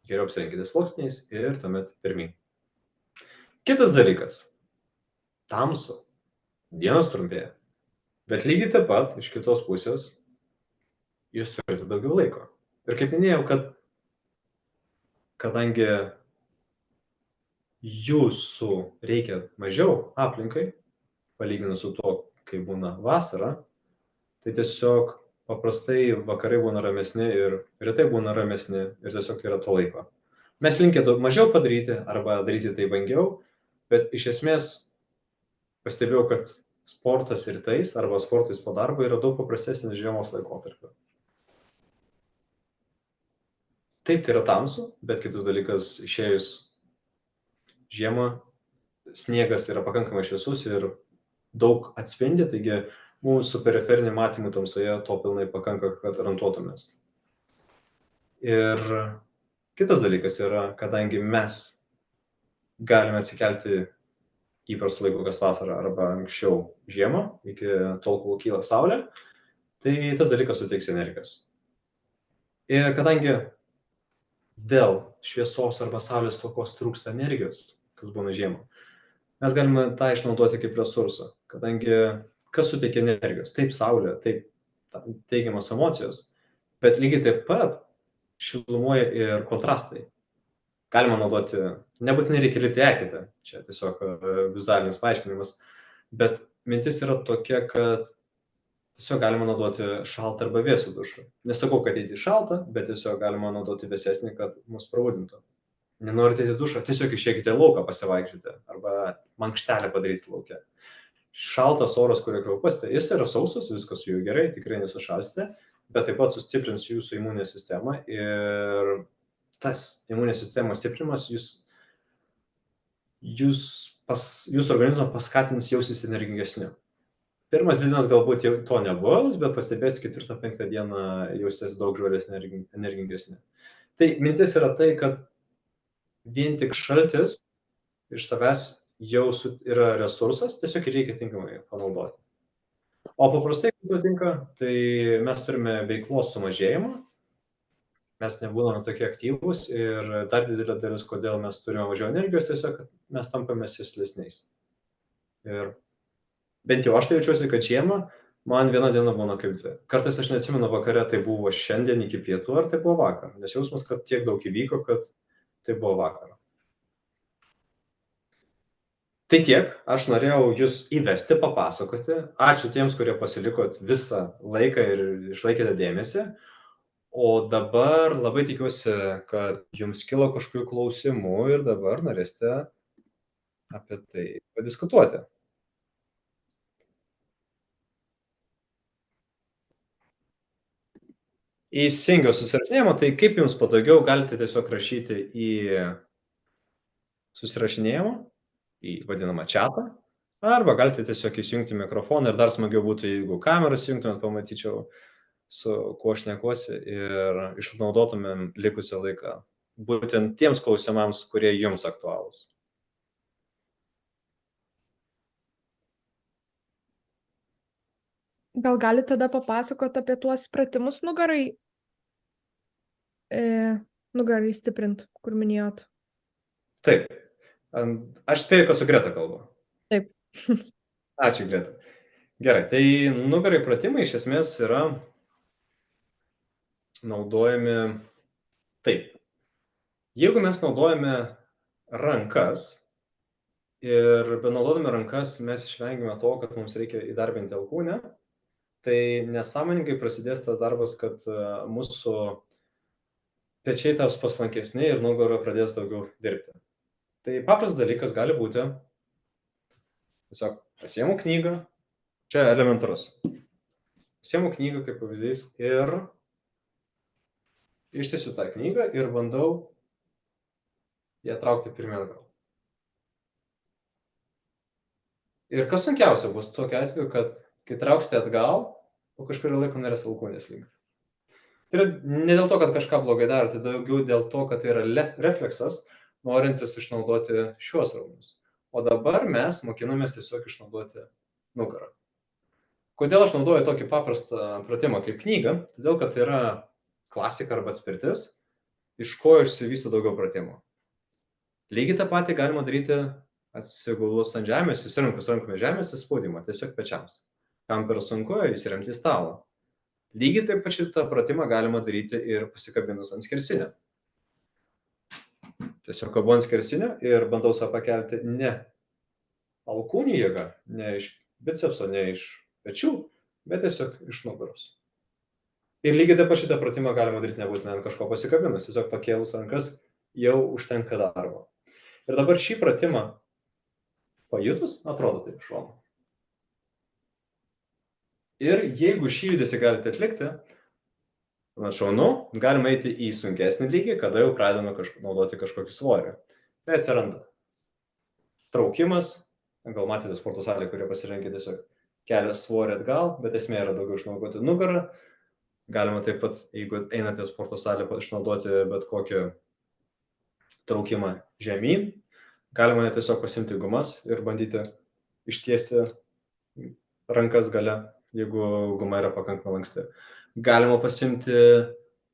apsirenkite sluoksniais ir tuomet pirmyn. Kitas dalykas. Tamsu. Dienos trumpėja. Bet lygiai taip pat, iš kitos pusės, jūs turite daugiau laiko. Ir kaip minėjau, kad kadangi jūsų reikia mažiau aplinkai, palyginus su to, kai būna vasara, tai tiesiog paprastai vakarai būna ramesni ir rytai būna ramesni ir tiesiog yra to laiko. Mes linkę daug mažiau padaryti arba daryti tai vangiau, bet iš esmės pastebėjau, kad sportas rytais arba sportais po darbo yra daug paprastesnis žiemos laikotarpiu. Taip, tai yra tamsu, bet kitas dalykas, išėjus žiemą, sniegas yra pakankamai šviesus ir daug atspindi, taigi mūsų periferiniai matymai tamsoje to pilnai pakanka, kad orientuotumės. Ir kitas dalykas yra, kadangi mes galime atsikelti įprastų laikų, kas vasarą arba anksčiau žiemą, iki tol, kol kyla saulė, tai tas dalykas suteiks energijos. Ir kadangi dėl šviesos arba saulės stokos trūksta energijos, kas būna žiemą, mes galime tą išnaudoti kaip resursą, kadangi kas suteikia energijos? Taip, saulė, taip teigiamos emocijos, bet lygiai taip pat šilumuoja ir kontrastai. Galima naudoti, nebūtinai reikia lipti eketę, čia tiesiog vizualinis paaiškinimas, bet mintis yra tokia, kad tiesiog galima naudoti šaltą arba vėsų dušą. Nesakau, kad eiti šaltą, bet tiesiog galima naudoti vėsesnį, kad mus pravudintų. nenorite į dušą, tiesiog išėkite į lauką pasivaikščioti arba mankštelę padaryti lauke. Šaltas oras, kurio kvėpuosite, jis yra sausas, viskas su juo gerai, tikrai nesušalsite, bet taip pat sustiprins jūsų imuninę sistemą ir tas imuninės sistemos stiprimas jūsų organizmą paskatins jausis energingesniu. Pirmas 2 dienas galbūt jau to nebus, bet pastebės 4-5 dieną jausitės daug žvalesni, energingesni. Tai mintis yra tai, kad vien tik šaltis iš savęs jau yra resursas, tiesiog reikia tinkamai panaudoti. O paprastai, kas nutinka, tai mes turime veiklos sumažėjimą, mes nebūname tokie aktyvūs ir dar didelė dalis, kodėl mes turime mažiau energijos, tiesiog mes tampame sėslesniais. Ir bent jau aš tai jaučiuosi, kad žiemą man viena diena būna kaip 2. Kartais aš neatsimenu vakare, tai buvo šiandien iki pietų, ar tai buvo vakar, nes jausmas, kad tiek daug įvyko, kad tai buvo vakar. Tai tiek, aš norėjau jūs įvesti, papasakoti. Ačiū tiems, kurie pasilikot visą laiką ir išlaikėte dėmesį. O dabar labai tikiuosi, kad jums kilo kažkokių klausimų ir dabar norėsite apie tai padiskutuoti. Įsijungiau susirašinėjimą, tai kaip jums patogiau, galite tiesiog rašyti į susirašinėjimą, į vadinamą chatą, arba galite tiesiog įsijungti mikrofoną ir dar smagiau būtų, jeigu kamerą įsijungtumėt, pamatyčiau, su kuo šnekuosi ir išnaudotumėm likusią laiką būtent tiems klausimams, kurie jums aktualūs. Gal galite tada papasakoti apie tuos pratimus nugarai stiprint, kur minėjot? Taip. Aš spėju, kad su Greta kalba. Taip. Ačiū, Greta. Gerai, tai nugarai pratimai iš esmės yra naudojami taip. Jeigu mes naudojame rankas ir benaudodami rankas mes išvengime to, kad mums reikia įdarbinti alkūnę, tai nesąmoningai prasidės tas darbas, kad mūsų pečiai taps paslankesni ir nugara pradės daugiau dirbti. Tai paprastas dalykas gali būti, tiesiog pasiimu knygą, čia elementarus. Pasiimu knygą kaip pavyzdys ir ištiesiu tą knygą ir bandau ją traukti pirmyn atgal. Ir kas sunkiausia bus tokiu atveju, kad kai trauksite atgal, po kažkurio laiko norės alkūnės linkti. Tai yra ne dėl to, kad kažką blogai daro, tai daugiau dėl to, kad tai yra refleksas, norintis išnaudoti šiuos raumenis. O dabar mes mokinamės tiesiog išnaudoti nugarą. Kodėl aš naudoju tokį paprastą pratimą kaip knygą? Todėl, kad tai yra klasika arba atspirtis, iš ko išsivysto daugiau pratimų. Lygiai tą patį galima daryti atsigulus ant žemės, įsirinkus rankomis žemės įspaudimą, tiesiog pečiams. Kam per sunku, įsiremti į stalą. Lygiai taip pat šitą pratimą galima daryti ir pasikabinus ant skersinio. Tiesiog kabu ant skersinio ir bandau save pakelti ne alkūnių jėga, ne iš bicepso, ne iš pečių, bet tiesiog iš nugaros. Ir lygiai taip pat šitą pratimą galima daryti nebūtinai ant kažko pasikabinus, tiesiog pakėlus rankas jau užtenka darbo. Ir dabar šį pratimą pajutus, atrodo taip šonu. Ir jeigu šį judesį galite atlikti, šaunu, galima eiti į sunkesnį lygį, kada jau pradedame naudoti kažkokį svorį. Tai atsiranda traukimas, gal matėte sporto salę, kurie pasirinkė tiesiog kelia svorį atgal, bet esmė yra daugiau išnaudoti nugarą. Galima taip pat, jeigu einate į sporto salę, išnaudoti bet kokį traukimą žemyn. Galima tiesiog pasimti gumas ir bandyti ištiesti rankas gale, jeigu guma yra pakankamai lanksti. Galima pasimti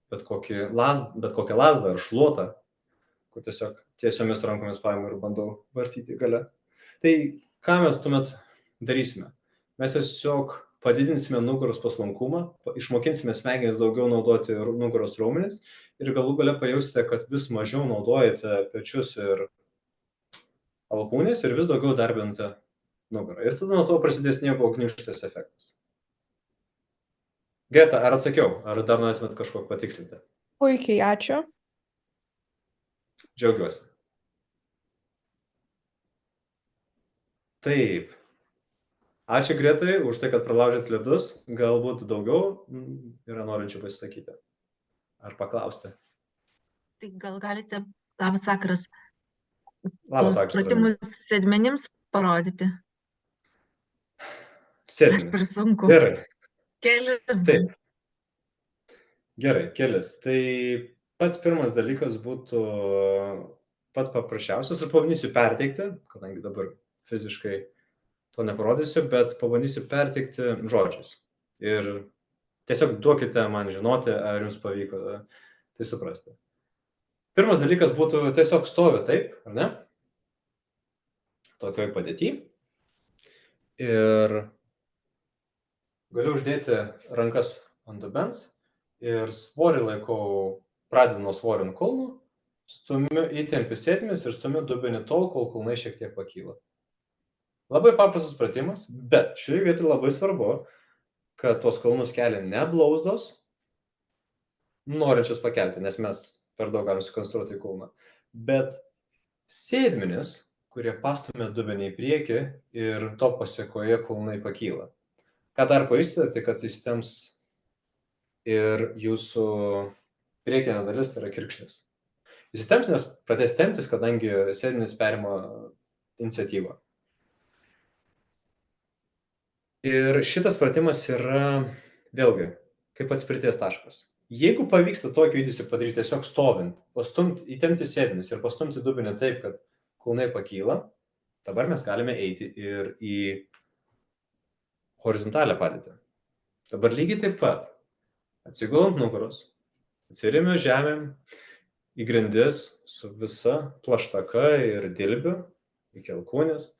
bet kokią lazdą ar šluotą, kur tiesiog tiesiomis rankomis paimu ir bandau vartyti gale. Tai ką mes tuomet darysime? Mes tiesiog padidinsime nugaros paslankumą, išmokinsime smegenis daugiau naudoti nugaros raumenis ir galų gale pajausite, kad vis mažiau naudojate pečius ir alkūnės ir vis daugiau darbinate nugarą. Ir tada nuo to prasidės sniego gniūžtės efektas. Greta, ar atsakiau? Ar dar norėtumėt kažko patikslinti? Puikiai, ačiū. Džiaugiuosi. Taip. Ačiū Gretai už tai, kad pralaužėt ledus. Galbūt daugiau yra norinčių pasisakyti. Ar paklausti. Tai gal galite, labas vakaras, Labas tuos vakaras, pratimus sėdmenims parodyti? Ar per Sėdmenis. sunku? Gerai. Kelis. Taip. Gerai, kelis. Tai pats pirmas dalykas būtų pats paprasčiausias ir pabandysiu perteikti, kadangi dabar fiziškai to neparodysiu, bet pabandysiu perteikti žodžiais. Ir tiesiog duokite man žinoti, ar jums pavyko tai suprasti. Pirmas dalykas būtų tiesiog stovi taip, ar ne? Tokioj padėty. Ir galiu uždėti rankas ant dubens ir svorį laikau, pradedu nuo svorio ant kulnų, stumiu įtempiu sėdmenis ir stumiu dubenį tol, kol kulnai šiek tiek pakyla. Labai paprastas pratimas, bet šioje vietoje labai svarbu, kad tos kulnus kelia ne blauzdos, norinčius pakelti, nes mes per daug galim sukonstruoti kulną, bet sėdmenis, kurie pastumia dubenį į priekį ir to pasiekoje kulnai pakyla. Ką dar pajusite, tai kad įsitemps ir jūsų priekinė dalis, tai yra kirkšnis. Įsitemps, nes pradės temptis, kadangi sėdmenis perima iniciatyvą. Ir šitas pratimas yra, vėlgi, kaip atspirties taškas. Jeigu pavyksta tokį judesį padaryti tiesiog stovint, įtempti sėdmenis ir pastumti dubenį taip, kad kulnai pakyla, dabar mes galime eiti ir į horizontalią padėtį. Dabar lygiai taip pat atsigulant nugaros, atsiremiu žemėm į grindis su visa plaštaka ir dilbiu iki alkūnės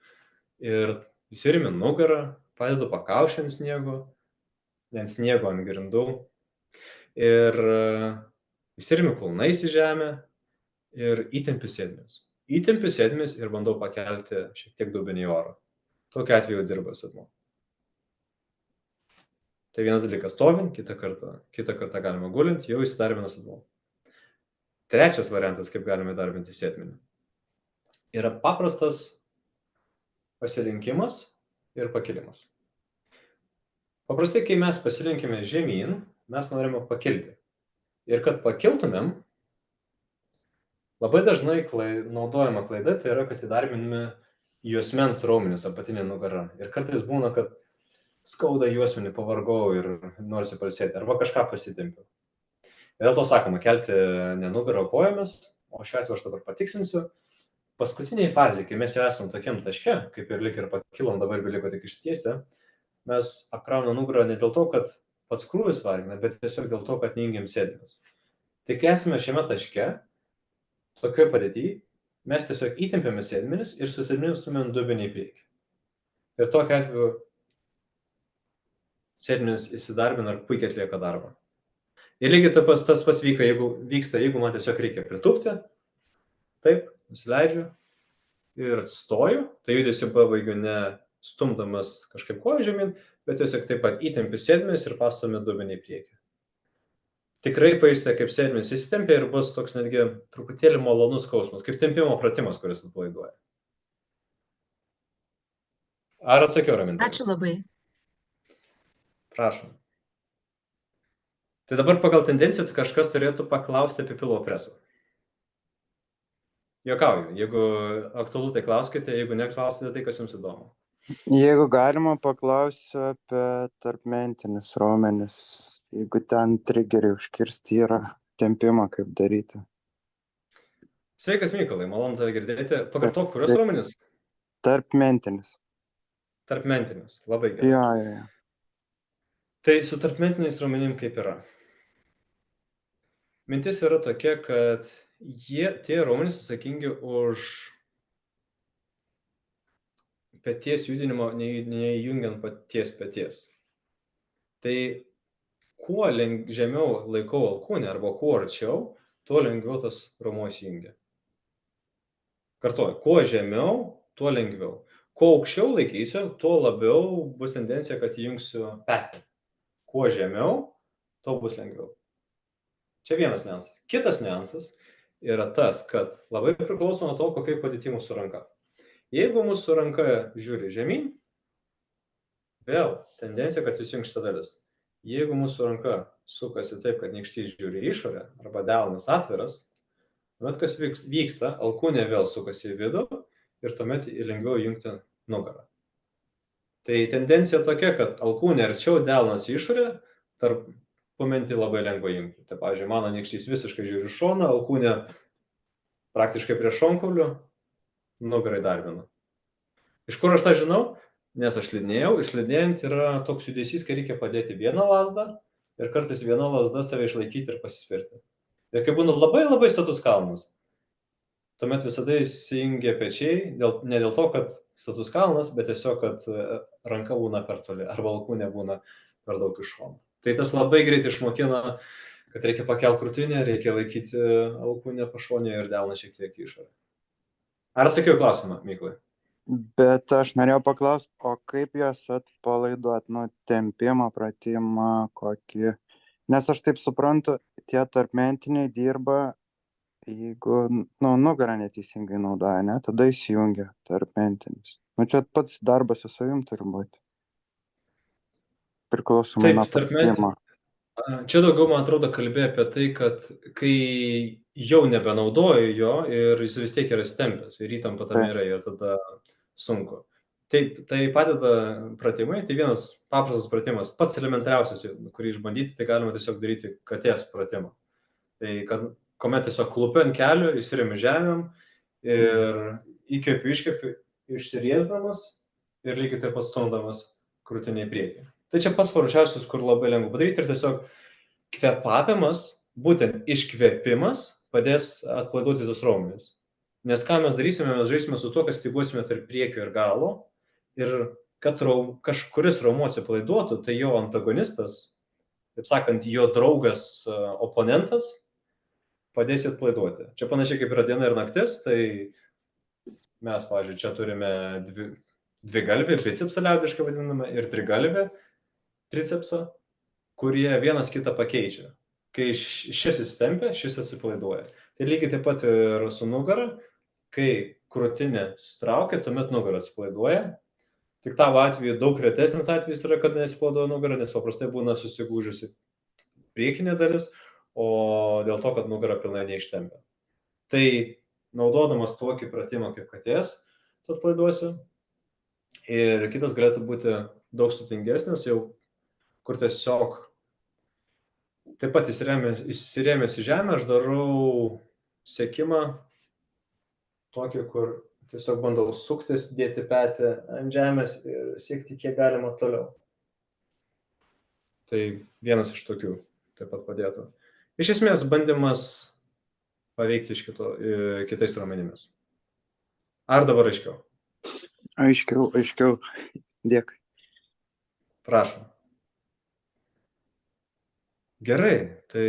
ir įsiremiu nugarą, padedu pakaušį ant sniego ant grindų ir įsiremiu kulnais į žemę ir įtempiu sėdmenis. Įtempiu sėdmenis ir bandau pakelti šiek tiek dubenį į orą. Tokiu atveju dirba sėdmuo. Tai vienas dalykas stovint, kitą kartą galima gulint, jau įsidarbina sėdmuo. Trečias variantas, kaip galime darbinti sėdmenį, yra paprastas pasilinkimas ir pakilimas. Paprastai, kai mes pasilinkime žemyn, mes norime pakilti. Ir kad pakiltumėm, labai dažnai naudojama klaida, tai yra, kad įdarbinime juosmens raumenis apatinė nugara. Ir kartais būna, kad skauda juosmenį, pavargau ir norisi pailsėti, arba kažką pasitempiu. Ir dėl to sakoma, kelti ne nugarą kojomis, o šiuo atveju aš dabar patikslinsiu. Paskutiniai fazė, kai mes jau esam tokiam taške, kaip ir lyg ir pakilom, dabar beliko tik ištiesti, mes apkraunam nugarą ne dėl to, kad pats krūvis vargina, bet tiesiog dėl to, kad neįgiam sėdmenis. Tai kai esame šiame taške, tokioj padėtyje, mes tiesiog įtempiame sėdmenis ir su sėdmenis stumėm dubenį į priekį. Ir tokiu atveju sėdmenis įsidarbina ir puikiai atlieka darbą. Ir lygiai tas pats vyksta, jeigu man tiesiog reikia pritūpti, taip, nusileidžiu ir atsistoju, tai judesį pabaigiu ne stumdamas kažkaip koją žemyn, bet tiesiog taip pat įtempiu sėdmenis ir pastumiu dubenį į priekį. Tikrai pajusite, kaip sėdmenis įsitempia ir bus toks netgi truputėlį malonus skausmas, kaip tempimo pratimas, kuris atpalaiduoja. Ar atsakiau, Raminta? Ačiū labai. Prašom. Tai dabar pagal tendenciją kažkas turėtų paklausti apie pilvo presą. Juokauju, jeigu aktualu, tai klauskite, jeigu neklausite, tai kas jums įdomu. Jeigu galima, paklausiu apie tarpmentinius raumenis. Jeigu ten trigeriai užkirsti yra tempimą, kaip daryti. Sveikas, Mykolai, malonu tave girdėti. Pakartok, kurios raumenis? Tarpmentinis. Tarpmentinis, labai gerai. Jo. Tai su tarpmentiniais raumenim kaip yra? Mintis yra tokia, kad tie raumenys atsakingi už peties judinimo, neįjungiant paties peties. Tai kuo žemiau laikau alkūnę arba kuo arčiau, tuo lengviau tas raumuo įsijungia. Kartuoju, kuo žemiau, tuo lengviau. Kuo aukščiau laikysiu, tuo labiau bus tendencija, kad įjungsiu petį. Kuo žemiau, tuo bus lengviau. Čia vienas niuansas. Kitas niuansas, yra tas, kad labai priklauso nuo to, kokia padėtį mūsų ranka. Jeigu mūsų ranka žiūri žemyn, vėl tendencija, kad susijungs šita dalis. Jeigu mūsų ranka sukasi taip, kad nykštys žiūri į išorę arba delnas atviras, tuomet kas vyksta, alkūnė vėl sukasi į vidų ir tuomet lengviau jungti nugarą. Tai tendencija tokia, kad alkūnė arčiau delnas į išorę, tarp momentį labai lengva jungti. Tai, pavyzdžiui, mano nykštys visiškai žiūri iš šoną, alkūnė praktiškai prie šonkaulių, nugarai dar viena. Iš kur aš tą žinau? Nes aš slidinėjau, išslidinėjant yra toks judesys, kai reikia padėti vieną lazdą ir kartais vieną lazdą save išlaikyti ir pasispirti. Ir kai būna labai labai status kalnas, tuomet visada įsijungia pečiai, ne dėl to, kad status kalnas, bet tiesiog, kad ranka būna per toli arba alkūnė būna per daug iš šono. Tai tas labai greit išmokina, kad reikia pakelti krūtinę, reikia laikyti alkūnę pašonėje ir delną šiek tiek išorę. Ar atsakiau klausimą, Mykolai? Bet aš norėjau paklausti, o kaip jas atpalaiduot, tempimą, pratimą kokį? Nes aš taip suprantu, tie tarpmentiniai dirba, jeigu nugarą neteisingai naudoja, ne? Tada įsijungia tarpmentinis. Čia pats darbas su savim turi būti. Priklausomai nuo pratimo. Čia daugiau, man atrodo, kalbėjo apie tai, kad kai jau nebenaudoju jo ir jis vis tiek yra stempęs ir įtampa tam yra ir tada sunku. Taip, tai padeda pratimai, tai vienas paprastas pratimas, pats elementariausias, kurį išbandyti, tai galima tiesiog daryti katės pratimą. Tai kuomet tiesiog klupi ant kelių, įsiremi žemėm ir įkvepiu, iškvepiu, išsiriesdamas ir lygiai taip pat stumdamas krūtinę į priekį. Tai čia pats paprasčiausias, kur labai lengva padaryti ir tiesiog kvėpavimas, būtent iškvėpimas padės atpalaiduoti tos raumenis. Nes ką mes darysime, mes žaisime su to, kad styguosime tarp priekio ir galo ir kad kažkuris raumuo atsipalaiduotų, tai jo antagonistas, taip sakant, jo draugas, oponentas, padės atpalaiduoti. Čia panašiai kaip yra diena ir naktis, tai mes, pavyzdžiui, čia turime dvigalvį, bicepsą liaudiškai vadiname, ir trigalvį, tricepsą, kurie vienas kitą pakeičia. Kai šis įsitempia, šis atsipalaiduoja. Tai lygiai taip pat ir su nugara, kai krūtinė sutraukia, tuomet nugara atsipalaiduoja. Tik tavo atveju daug retesnis atvejis yra, kad nesipalaiduoja nugara, nes paprastai būna susigūžusi priekinė dalis, o dėl to, kad nugara pilnai neištempia. Tai naudodamas tokį pratimą kaip katės, tu atpalaiduosi. Ir kitas galėtų būti daug sudėtingesnis, jau kur tiesiog taip pat įsirėmęs į žemę, aš darau sekimą tokį, kur tiesiog bandau suktis, dėti petį ant žemės ir siekti kiek galima toliau. Tai vienas iš tokių taip pat padėtų. Iš esmės bandymas paveikti iš kitais raumenimis. Ar dabar aiškiau? Aiškiau. Dėkui. Prašom. Gerai, tai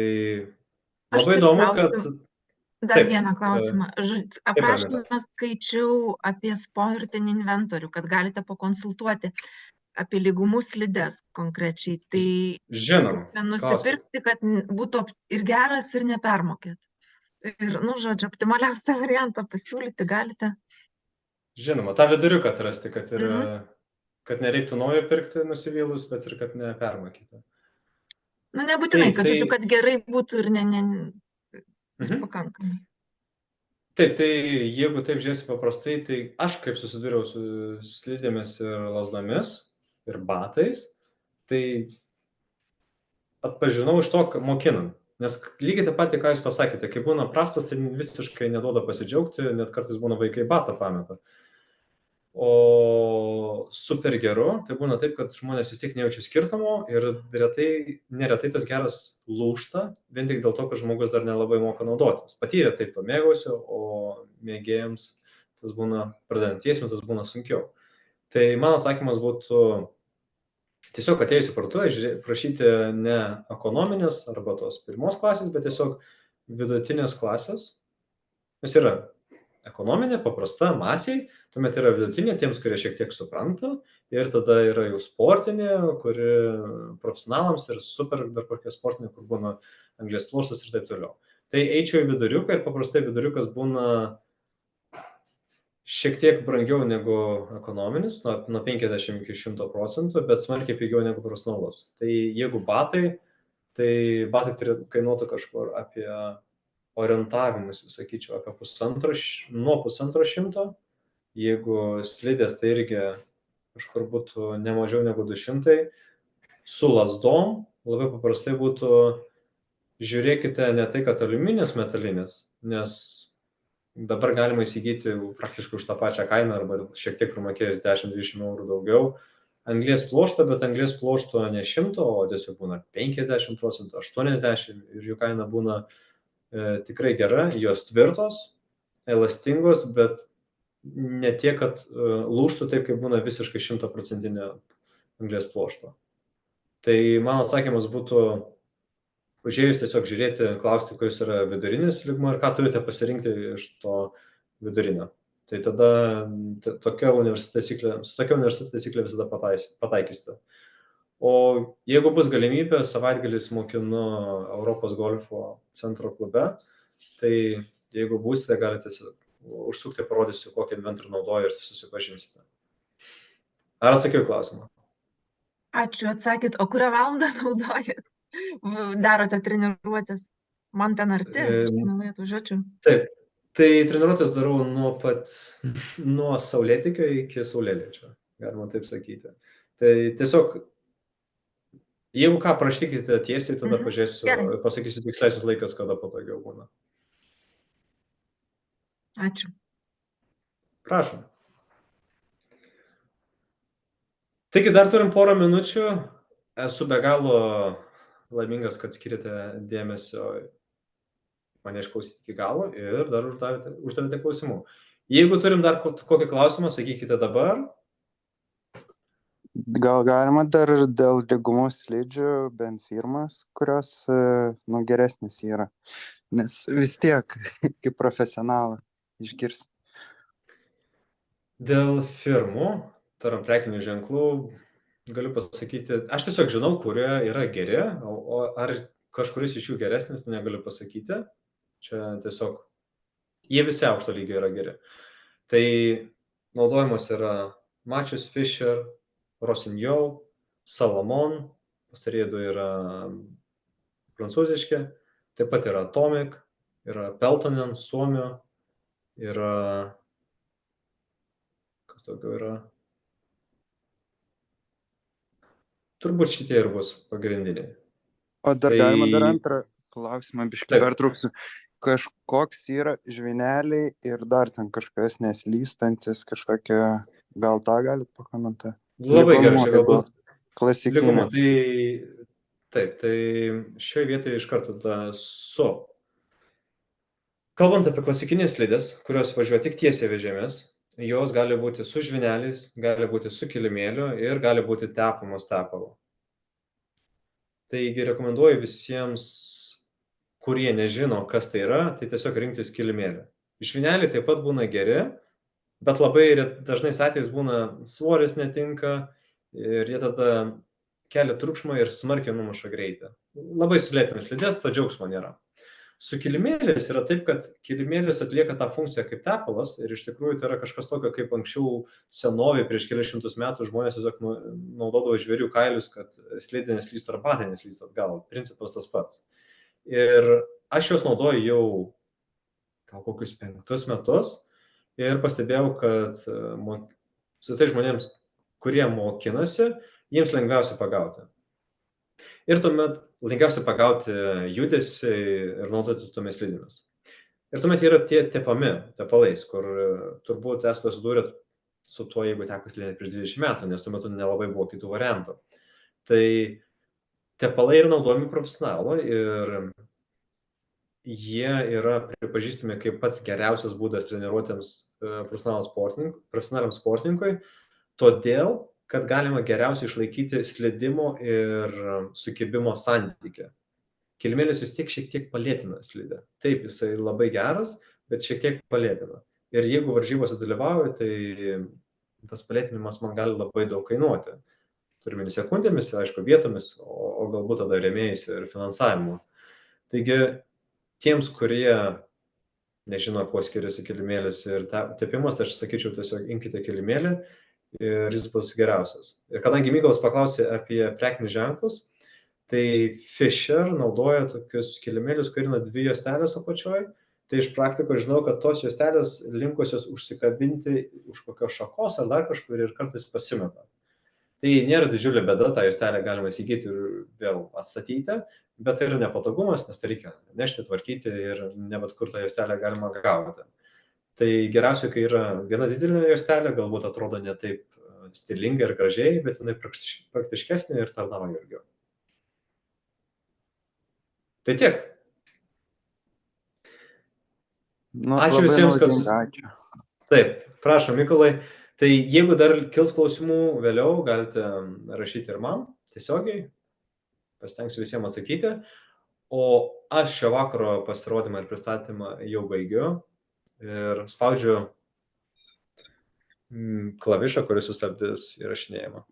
labai įdomu, kad... Dar vieną klausimą. Aprašymą skaičiau apie sportinį inventorių, kad galite pakonsultuoti apie lygumų slides konkrečiai. Tai žinoma, nusipirkti, kad būtų ir geras, ir nepermokėt. Ir, žodžiu, optimaliausią variantą pasiūlyti galite. Žinoma, tą viduriuką atrasti, kad nereiktų naujo pirkti nusivylus, bet ir kad nepermokyti. Nebūtinai, kad, žodžiu, kad gerai būtų ir pakankamai. Taip, tai jeigu taip žiūrėsi paprastai, tai aš kaip susidūriau su slidėmis ir lazdomis ir batais, tai atpažinau iš to mokinant. Nes lygiai taip pat, ką jūs pasakėte, kai būna prastas, tai visiškai neduoda pasidžiaugti, net kartais būna vaikai batą pameta. O super geru, tai būna taip, kad žmonės vis tiek nejaučia skirtumo ir neretai tas geras lūžta, vien tik dėl to, kad žmogus dar nelabai moka naudotis. Patyrė taip to mėgausiu, o mėgėjams tas būna, pradedantiesiems tas būna sunkiau. Tai mano atsakymas būtų tiesiog atėjus į parduotuvę prašyti ne ekonominės arba tos pirmos klasės, bet tiesiog vidutinės klasės. Nes yra ekonominė, paprasta, masiai, tuomet yra vidutinė tiems, kurie šiek tiek supranta, ir tada yra jau sportinė, kuri profesionalams ir super dar kokia sportinė, kur būna anglies pluoštas ir taip toliau. Tai eičiau į viduriuką ir paprastai viduriukas būna šiek tiek brangiau negu ekonominis, nuo 50 iki 100%, bet smarkiai pigiau negu profesionalus. Tai jeigu batai kainuotų kažkur apie orientavimus, sakyčiau, apie nuo 150. Jeigu slidės, tai irgi kažkur būtų ne mažiau negu 200. Su lazdom labai paprastai būtų, žiūrėkite ne tai, kad aliuminės metalinės, nes dabar galima įsigyti praktiškai už tą pačią kainą arba šiek tiek primokėjus 10-20 eurų daugiau anglies pluoštą, bet anglies pluošto ne 100, o tiesiog būna 50%, 80% ir jų kaina būna tikrai gera, jos tvirtos, elastingos, bet ne tiek, kad lūžtų taip, kaip būna visiškai 100% anglies pluošto. Tai mano atsakymas būtų, užėjus tiesiog žiūrėti, klausti, kuris yra vidurinis lygmuo ir ką turite pasirinkti iš to vidurinio. Tai tada su tokia universiteto taisyklė visada pataikysite. O jeigu bus galimybė, savaitgalis mokinu Europos golfo centro klube, tai jeigu būsite, galite užsukti, parodysiu, kokį inventorių naudoju ir susipažinsite. Ar atsakiau klausimą? Ačiū, atsakėt. O kurią valandą naudojat? Darote treniruotės? Man ten arti, aš mielai atvažiuočiau. Taip, tai treniruotės darau nuo saulėtekio iki saulėlydžio, galima taip sakyti. Tai tiesiog, jeigu ką, prašykite tiesiai, tada pažiūrėsiu, pasakysiu tiksliausias laikas, kada patogiau būna. Ačiū. Prašom. Taigi dar turim porą minučių. Esu be galo laimingas, kad skirite dėmesio mane išklausyti iki galo ir dar uždavėte klausimų. Jeigu turim dar kokį klausimą, sakykite dabar. Gal galima dar ir dėl lygumų slidžių bent firmas, kurios geresnės yra, nes vis tiek kaip profesionalą išgirsti. Dėl firmų, tarp prekinių ženklų, galiu pasakyti, aš tiesiog žinau, kurie yra geri, o ar kažkuris iš jų geresnis, negaliu pasakyti. Čia tiesiog, jie visi aukšto lygio yra geri. Tai naudojamos yra Matches, Fisher, Rossignol, Salomon, pastarieji du yra prancūziški, taip pat yra Atomic, yra Peltonen, Suomio, yra, kas daugiau yra, turbūt šitie ir bus pagrindiniai. O dar galima dar antrą klausimą, biškį pertrauksiu. Kažkoks yra žvyneliai ir dar ten kažkas neslystantis, kažkokia, gal tą galit pakomentuoti? Labai gerai, čia galbūt klasikinė. Taip, tai šioje vietoje iš karto kalbant apie klasikinės slidės, kurios važiuoja tik tiesiai vežėmis, jos gali būti su žvyneliais, gali būti su kilimėliu ir gali būti tepamos tepalu. Taigi rekomenduoju visiems, kurie nežino, kas tai yra, tai tiesiog rinktis kilimėlį. Žvyneliai taip pat būna geri, bet labai dažnais atvejais būna svoris netinka ir jie tada kelia triukšmą ir smarkiai numuša greitį. Labai sulėtina slides, to džiaugsmo nėra. Su kilimėlis yra taip, kad kilimėlis atlieka tą funkciją kaip tepalas ir iš tikrųjų tai yra kažkas tokio, kaip anksčiau senovėje prieš kelius šimtus metų žmonės tiesiog naudodavo žvėrių kailius, kad slidė neslystų ar batai neslystų atgal. Principas tas pats. Ir aš juos naudoju jau gal kokius 5 metus ir pastebėjau, kad su tai žmonėms, kurie mokinasi, jiems lengviausia pagauti. Ir tuomet lengviausia pagauti judesį ir naudotis tomis slidėmis. Ir tuomet yra tie tepalais, kur turbūt esate sudūrę su tuo, jeigu teko slidinėti prieš 20 metų, nes tuo metu nelabai buvo kitų variantų. Tai tepalai yra naudojami profesionalų ir jie yra pripažįstami kaip pats geriausias būdas treniruotėms profesionaliam sportininkui, todėl kad galima geriausiai išlaikyti slidimo ir sukibimo santykį. Kilimėlis vis tiek šiek tiek palėtina slidę. Taip, jisai labai geras, bet šiek tiek palėtina. Ir jeigu varžybose dalyvauju, tai tas palėtinimas man gali labai daug kainuoti. Turime sekundėmis, aišku, vietomis, o galbūt tada rėmėjais ir finansavimu. Taigi, tiems, kurie nežino, kuo skiriasi kilimėlis ir tepimas, tai aš sakyčiau, tiesiog imkite kilimėlį ir jis bus geriausias. Ir kadangi Mykolas paklausė apie prekinius ženklus, tai Fisher naudoja tokius kilimėlius, kurie yra 2 juostelės apačioj. Tai iš praktikos žinau, kad tos juostelės linkusios užsikabinti už kokios šakos ar dar kažkur ir kartais pasimeta. Tai nėra didžiulė bėda, tą juostelę galima įsigyti ir vėl atstatyti, bet tai yra nepatogumas, nes tai reikia nešti, tvarkyti ir ne bet kur tą juostelę galima gauti. Tai geriausia, kai yra viena didelė juostelė, galbūt atrodo ne taip stilingai ir gražiai, bet jinai praktiškesnė ir tarnauja ilgiau. Tai tiek. Nu, Ačiū labai visiems, kad naudinga, ačiū. Taip, prašom, Mykolai. Tai jeigu dar kils klausimų vėliau, galite rašyti ir man tiesiogiai. Pasitengsiu visiems atsakyti. O aš šio vakaro pasirodymą ir pristatymą jau baigiu. Ir spaudžiu klavišą, kuris sustabdys įrašinėjimą.